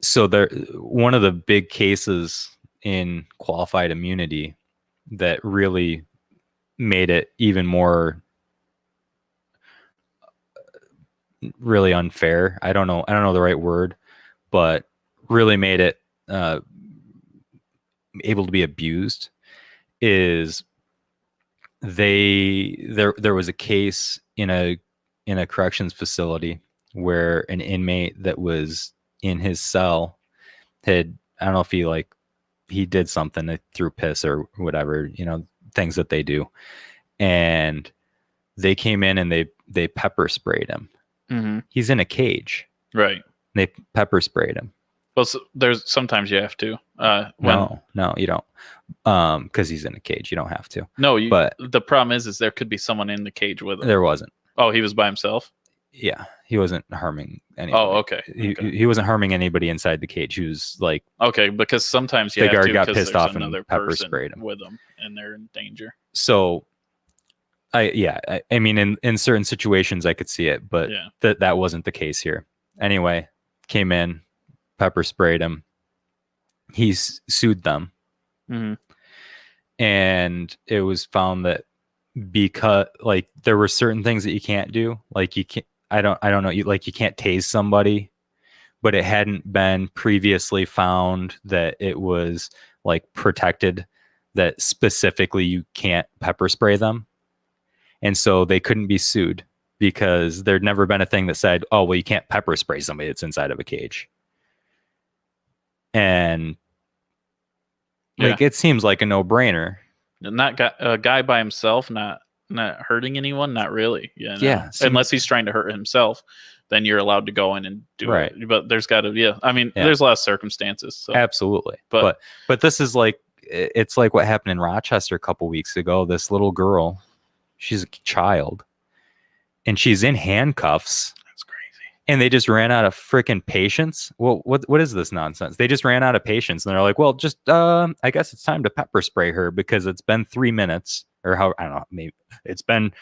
so there one of the big cases in qualified immunity that really made it even more really unfair. I don't know the right word, but really made it able to be abused is there was a case in a corrections facility where an inmate that was in his cell had, I don't know if he did something, that threw piss or whatever, things that they do, and they came in and they pepper sprayed him. Mm-hmm. He's in a cage, right? They pepper sprayed him. Well, there's sometimes you have to. No, you don't. Because he's in a cage, you don't have to. No, but the problem is there could be someone in the cage with him. There wasn't. Oh, he was by himself? Yeah, he wasn't harming anybody. Oh, okay. He wasn't harming anybody inside the cage. He was like, okay, because sometimes the guard got pissed off and pepper sprayed him with them, and they're in danger. So, I mean, in certain situations I could see it, but that wasn't the case here. Anyway, came in, pepper sprayed him. He sued them. Mm-hmm. And it was found that because there were certain things that you can't do, you can't, I don't know, you can't tase somebody, but it hadn't been previously found that it was protected, that specifically you can't pepper spray them. And so they couldn't be sued because there'd never been a thing that said, oh, well, you can't pepper spray somebody that's inside of a cage. And it seems like a no-brainer. Not a guy by himself, not hurting anyone, not really. Yeah. Unless he's trying to hurt himself, then you're allowed to go in and do it. But there's got to, I mean, there's a lot of circumstances. So. Absolutely. But this is it's like what happened in Rochester a couple weeks ago. This little girl, she's a child, and she's in handcuffs. That's crazy. And they just ran out of freaking patience. Well, what is this nonsense? They just ran out of patience, and they're like, well, just I guess it's time to pepper spray her because it's been 3 minutes, or how, I don't know, maybe it's been,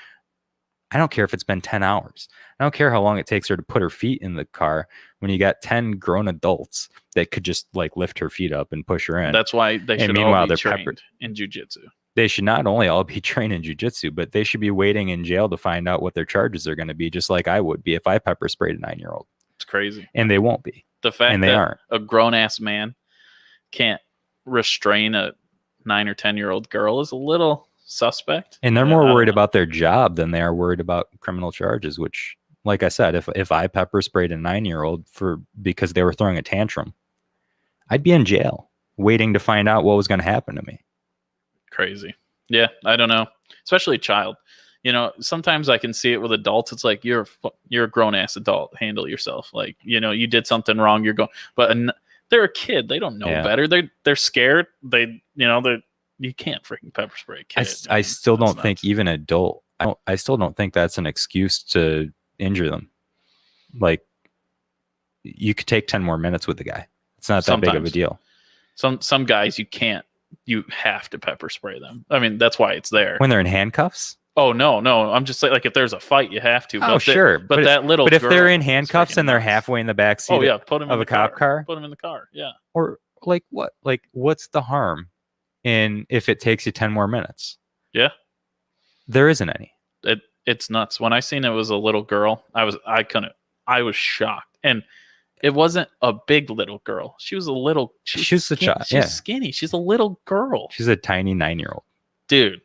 I don't care if it's been 10 hours. I don't care how long it takes her to put her feet in the car when you got 10 grown adults that could just lift her feet up and push her in. That's why they should all be trained in jiu-jitsu. They should not only all be trained in jiu-jitsu, but they should be waiting in jail to find out what their charges are going to be, just like I would be if I pepper sprayed a 9-year-old. It's crazy. And they won't be. The fact that a grown-ass man can't restrain a 9 or 10-year-old girl is a little suspect. And they're more worried about their job than they are worried about criminal charges, which, like I said, if I pepper sprayed a 9-year-old because they were throwing a tantrum, I'd be in jail waiting to find out what was going to happen to me. Crazy. Yeah, I don't know. Especially a child. Sometimes I can see it with adults. It's like, you're a grown-ass adult. Handle yourself. You did something wrong. You're going. But they're a kid. They don't know better. They're scared. You can't freaking pepper spray a kid. I still don't think even adult. I still don't think that's an excuse to injure them. You could take 10 more minutes with the guy. It's not that big of a deal. Some guys you can't. You have to pepper spray them. I mean, that's why it's there. When they're in handcuffs? Oh, no. I'm just saying, if there's a fight, you have to. Oh, sure. But that little. But if they're in handcuffs and they're halfway in the back seat put them of in a cop car? Put them in the car, yeah. Or what? What's the harm in if it takes you 10 more minutes? Yeah. There isn't any. It's nuts. When I seen it was a little girl, I was shocked. And it wasn't a big little girl. She was a little. She's a child. She's skinny. She's a little girl. She's a tiny 9-year-old. Dude,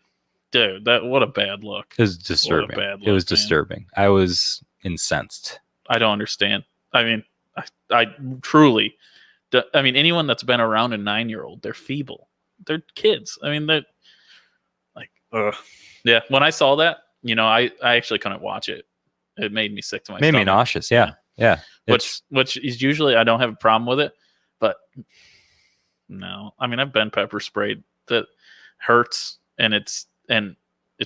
what a bad look. It was disturbing. It was disturbing. I was incensed. I don't understand. I mean, I truly. I mean, anyone that's been around a 9-year-old, they're feeble. They're kids. I mean, they're yeah. When I saw that, I actually couldn't watch it. It made me sick to my stomach. Made me nauseous. Yeah. Which is usually I don't have a problem with it, but no. I mean, I've been pepper sprayed. That hurts and it's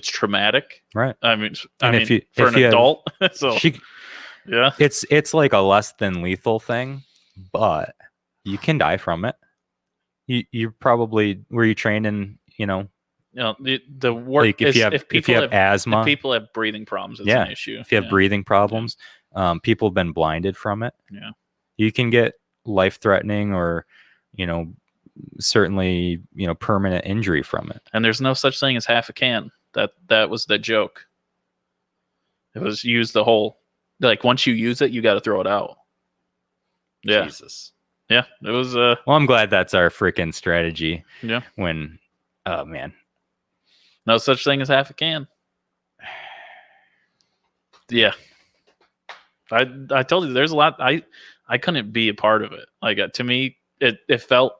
traumatic. Right. I mean, for an adult, so yeah, it's like a less than lethal thing, but you can die from it. You probably, were you trained in the work like if you have asthma, if people have breathing problems, it's an issue. If you have breathing problems, people have been blinded from it. Yeah, you can get life-threatening or, certainly, permanent injury from it. And there's no such thing as half a can. That was the joke. It was use the whole. Like once you use it, you got to throw it out. Yeah. Jesus. Yeah, it was. Well, I'm glad that's our freaking strategy. Yeah. When, oh man, no such thing as half a can. Yeah. I told you there's a lot. I couldn't be a part of it. Like to me, it felt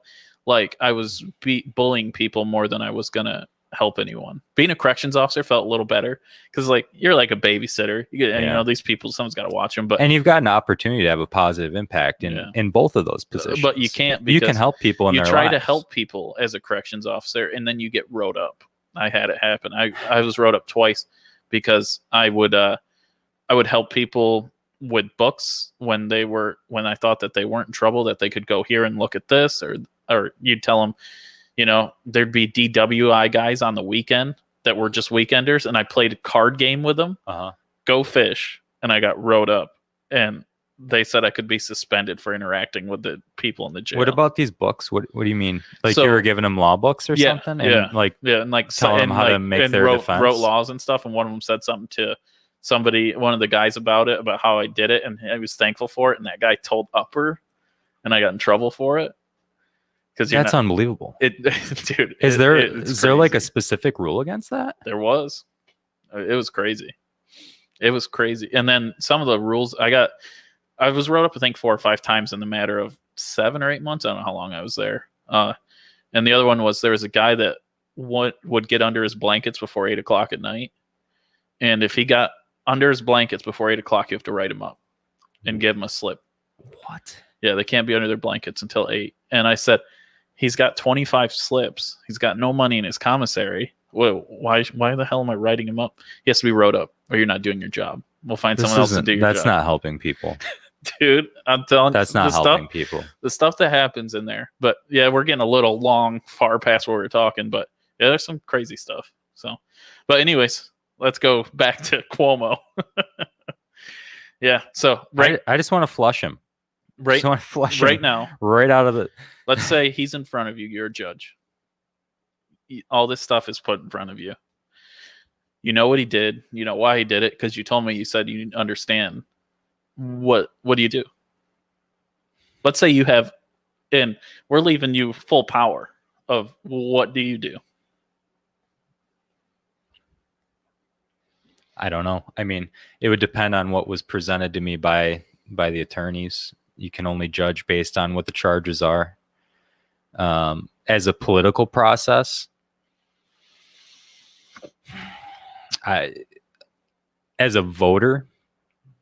like I was bullying people more than I was gonna help anyone. Being a corrections officer felt a little better because like you're like a babysitter. These people, someone's got to watch them. But and you've got an opportunity to have a positive impact in both of those positions. But you can't. You can help people in their lives. You try to help people as a corrections officer, and then you get wrote up. I had it happen. I was wrote up twice because I would help people with books when I thought that they weren't in trouble, that they could go here and look at this, or you'd tell them, there'd be DWI guys on the weekend that were just weekenders, and I played a card game with them, Go Fish, and I got wrote up, and they said I could be suspended for interacting with the people in the jail. What about these books? What do you mean? Like you were giving them law books or something? And telling them how to make their defense? Wrote laws and stuff, and one of them said something to one of the guys about how I did it, and I was thankful for it, and that guy told Upper, and I got in trouble for it. That's unbelievable. Dude, is there like a specific rule against that? There was. It was crazy. It was crazy. And then some of the rules I was wrote up, I think 4 or 5 times in the matter of 7 or 8 months. I don't know how long I was there. And the other one was there was a guy that would get under his blankets before 8 o'clock at night. And if he got under his blankets before 8 o'clock, you have to write him up and give him a slip. What? Yeah, they can't be under their blankets until 8. And I said, he's got 25 slips. He's got no money in his commissary. Why the hell am I writing him up? He has to be wrote up, or you're not doing your job. We'll find someone else to do your job. That's not helping people. Dude, I'm telling you. That's not helping people. The stuff that happens in there. But yeah, we're getting a little far past where we're talking. But yeah, there's some crazy stuff. So, but anyways, let's go back to Cuomo. Yeah. So I just want to flush him. Right. Just want to flush him now. Right out of the. Let's say he's in front of you. You're a judge. All this stuff is put in front of you. You know what he did. You know why he did it, because you told me, you said you understand. What do you do? Let's say you have, and we're leaving you full power of what do you do? I don't know. I mean, it would depend on what was presented to me by the attorneys. You can only judge based on what the charges are. As a political process, as a voter,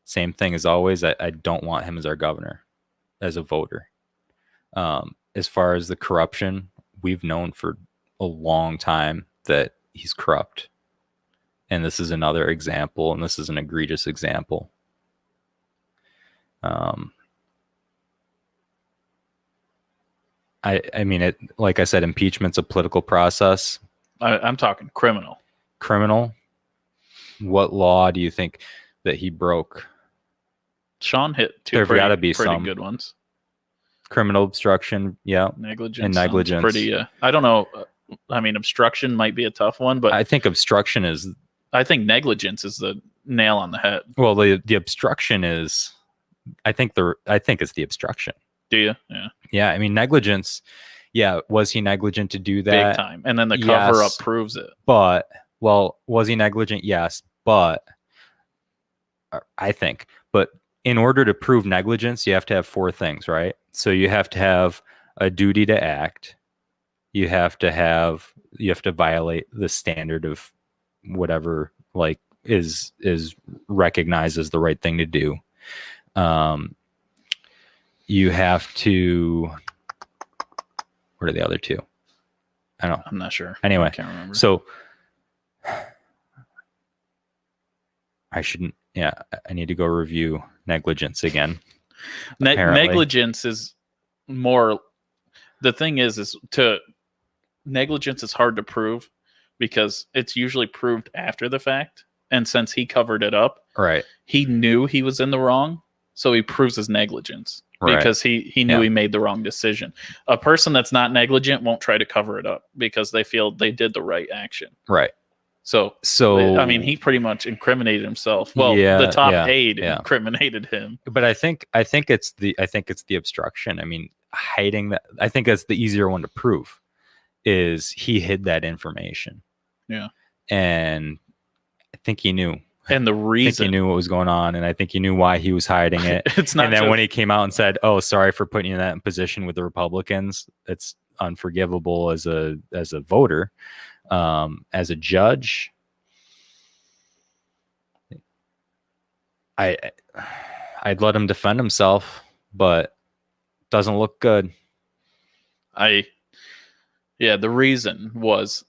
same thing as always. I don't want him as our governor as a voter. As far as the corruption, we've known for a long time that he's corrupt. And this is another example, and this is an egregious example. I mean, like I said, impeachment's a political process. I'm talking criminal. Criminal? What law do you think that he broke? Sean hit 2 pretty good ones. Criminal obstruction, yeah. Negligence. And negligence. Pretty, I don't know. I mean, obstruction might be a tough one, but I think obstruction is... I think negligence is the nail on the head. Well, the obstruction is... I think it's the obstruction. Do you? Yeah. Yeah, I mean, negligence, yeah, was he negligent to do that? Big time. And then the cover-up proves it. But, well, was he negligent? Yes, but I think. But in order to prove negligence, you have to have 4 things, right? So you have to have a duty to act. You have to violate the standard of whatever, like, is recognized as the right thing to do. You have to... What are the other 2? I don't know. I'm not sure. Anyway, I can't remember. So I shouldn't... Yeah, I need to go review negligence again. Negligence is more... The thing is negligence is hard to prove, because it's usually proved after the fact. And since he covered it up, right, he knew he was in the wrong, so he proves his negligence because he knew he made the wrong decision. A person that's not negligent won't try to cover it up because they feel they did the right action. Right. So I mean, he pretty much incriminated himself. Well, the top aide incriminated him. But I think it's the obstruction. I mean, hiding that. I think that's the easier one to prove. Is he hid that information? Yeah. And I think he knew. And the reason, I think he knew what was going on, and I think he knew why he was hiding it. It's not. And then when he came out and said, "Oh, sorry for putting you in that position with the Republicans," it's unforgivable as a voter, as a judge. I'd let him defend himself, but doesn't look good. The reason was.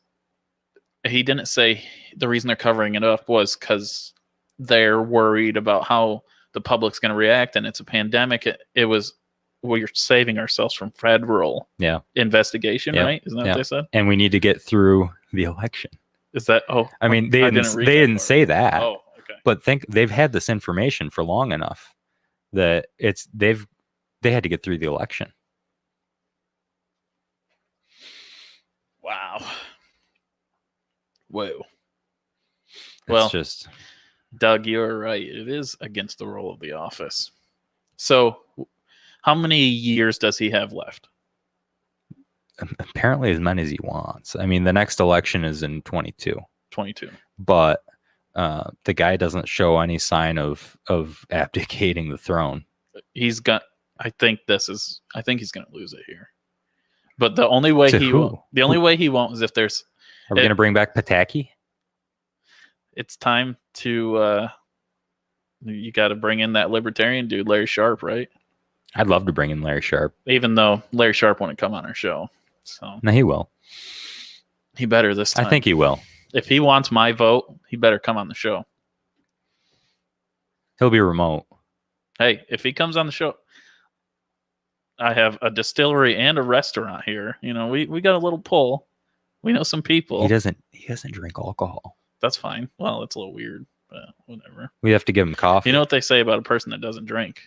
He didn't say the reason they're covering it up was because they're worried about how the public's going to react, and it's a pandemic. It was, we're saving ourselves from federal investigation, right? Isn't that what they said? And we need to get through the election. Is that? Oh, I mean, they didn't say that. Oh, okay. But they've had this information for long enough that they had to get through the election. Wow. Whoa. It's well, just Doug, you're right. It is against the role of the office. So, how many years does he have left? Apparently, as many as he wants. I mean, the next election is in 22. 22. But the guy doesn't show any sign of abdicating the throne. He's got. I think he's going to lose it here. But the only way way he won't is if there's. Are we going to bring back Pataki? It's time to. You got to bring in that libertarian dude, Larry Sharp, right? I'd love to bring in Larry Sharp, even though Larry Sharp won't come on our show. So no, he will. He better this time. I think he will. If he wants my vote, he better come on the show. He'll be remote. Hey, if he comes on the show, I have a distillery and a restaurant here. You know, we got a little pull. We know some people. He doesn't drink alcohol. That's fine. Well, it's a little weird, but whatever. We have to give him coffee. You know what they say about a person that doesn't drink?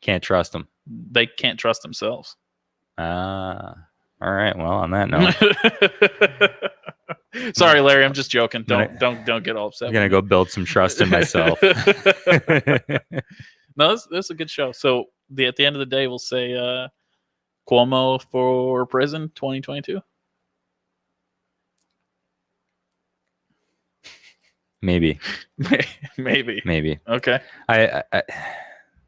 Can't trust them. They can't trust themselves. All right. Well, on that note. Sorry, Larry. I'm just joking. Don't get all upset. I'm gonna go build some trust in myself. No, this is a good show. So at the end of the day, we'll say Cuomo for prison 2022. Maybe. Okay. I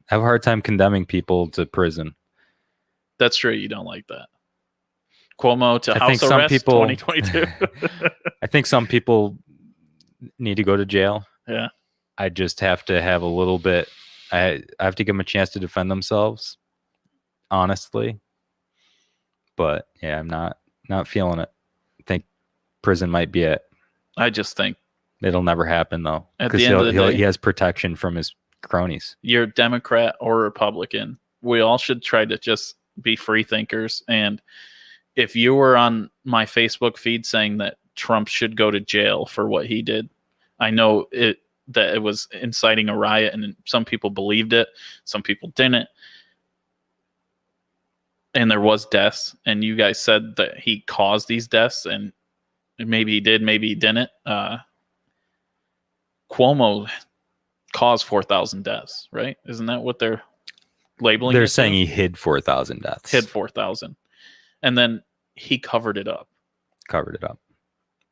have a hard time condemning people to prison. That's true. You don't like that. Cuomo to house arrest 2022. I think some people need to go to jail. Yeah. I just have to have a little bit. I have to give them a chance to defend themselves, honestly. But yeah, I'm not feeling it. I think prison might be it. I just think it'll never happen though, because he has protection from his cronies. You're Democrat or Republican. We all should try to just be free thinkers. And if you were on my Facebook feed saying that Trump should go to jail for what he did, I know that it was inciting a riot, and some people believed it, some people didn't. And there was deaths, and you guys said that he caused these deaths, and maybe he did, maybe he didn't. Cuomo caused 4,000 deaths, right? Isn't that what they're labeling? They're saying he hid 4,000 deaths. Hid 4,000. And then he covered it up.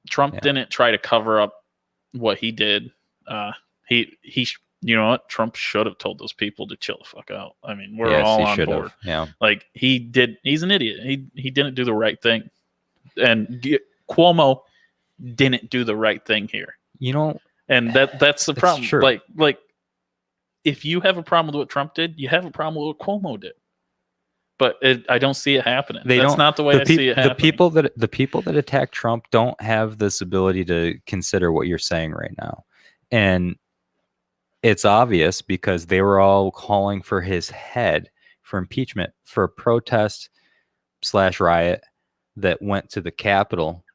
Trump didn't try to cover up what he did. He you know what? Trump should have told those people to chill the fuck out. I mean, we're all on board. Yeah. Like he's an idiot. He didn't do the right thing. And Cuomo didn't do the right thing here. You know, and that's the problem. True. Like if you have a problem with what Trump did, you have a problem with what Cuomo did. But I don't see it happening. That's not the way I see it happening. The people that attack Trump don't have this ability to consider what you're saying right now. And it's obvious because they were all calling for his head for impeachment for a protest / riot that went to the Capitol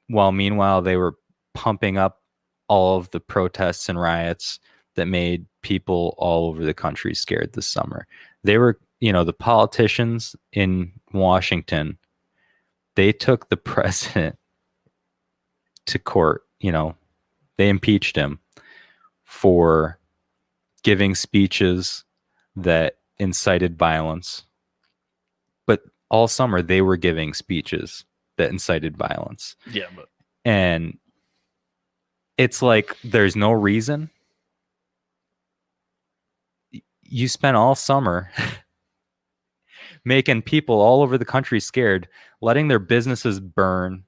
meanwhile they were pumping up all of the protests and riots that made people all over the country scared this summer. They were, the politicians in Washington, they took the president to court. They impeached him for giving speeches that incited violence. But all summer they were giving speeches that incited violence. Yeah, and it's like there's no reason. You spent all summer making people all over the country scared, letting their businesses burn.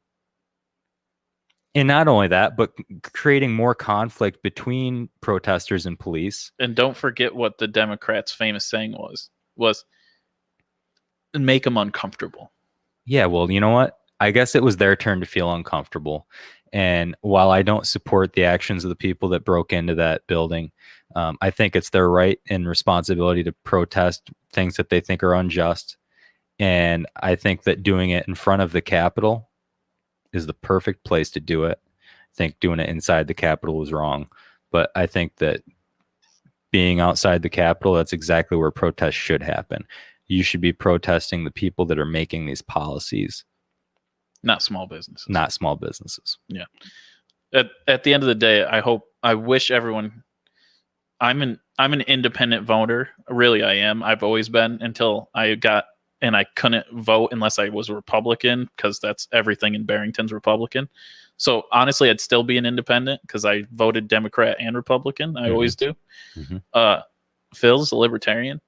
And not only that, but creating more conflict between protesters and police. And don't forget what the Democrats' famous saying was make them uncomfortable. Yeah, well, you know what? I guess it was their turn to feel uncomfortable. And while I don't support the actions of the people that broke into that building, I think it's their right and responsibility to protest things that they think are unjust. And I think that doing it in front of the Capitol is the perfect place to do it. I think doing it inside the Capitol is wrong. But I think that being outside the Capitol, that's exactly where protests should happen. You should be protesting the people that are making these policies. Not small businesses. Not small businesses. Yeah. At the end of the day, I wish everyone. I'm an independent voter. Really, I am. I've always been until I couldn't vote unless I was a Republican, because that's everything in Barrington's Republican. So honestly, I'd still be an independent because I voted Democrat and Republican. I always do. Mm-hmm. Phil's a libertarian,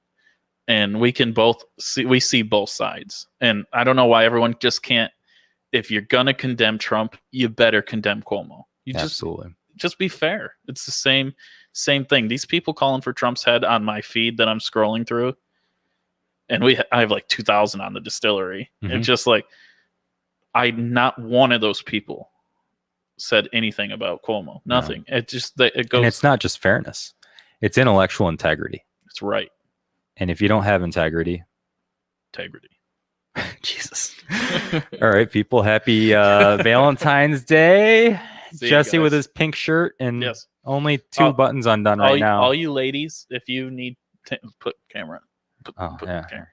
and we can both see both sides. And I don't know why everyone just can't. If you're gonna condemn Trump, you better condemm Cuomo. Absolutely. Just be fair. It's the same thing. These people calling for Trump's head on my feed that I'm scrolling through, and I have like 2,000 on the distillery. Mm-hmm. It's just like, not one of those people said anything about Cuomo. Nothing. No. It goes. And it's not just fairness; it's intellectual integrity. That's right. And if you don't have integrity. Jesus. All right, people. Happy Valentine's Day. Jesse with his pink shirt and only two buttons undone right now. All you ladies, if you need to put camera. Camera.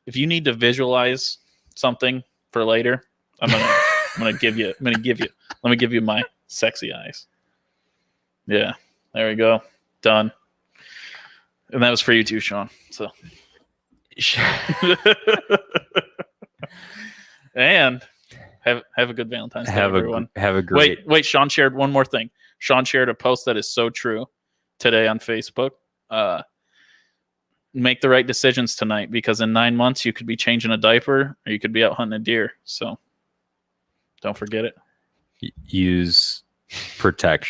If you need to visualize something for later, let me give you my sexy eyes. Yeah. There we go. Done. And that was for you too, Sean. So and have a good Valentine's Day, everyone. Have a great. Wait. Sean shared one more thing. Sean shared a post that is so true today on Facebook. Make the right decisions tonight, because in 9 months you could be changing a diaper or you could be out hunting a deer. So don't forget it. Use protection.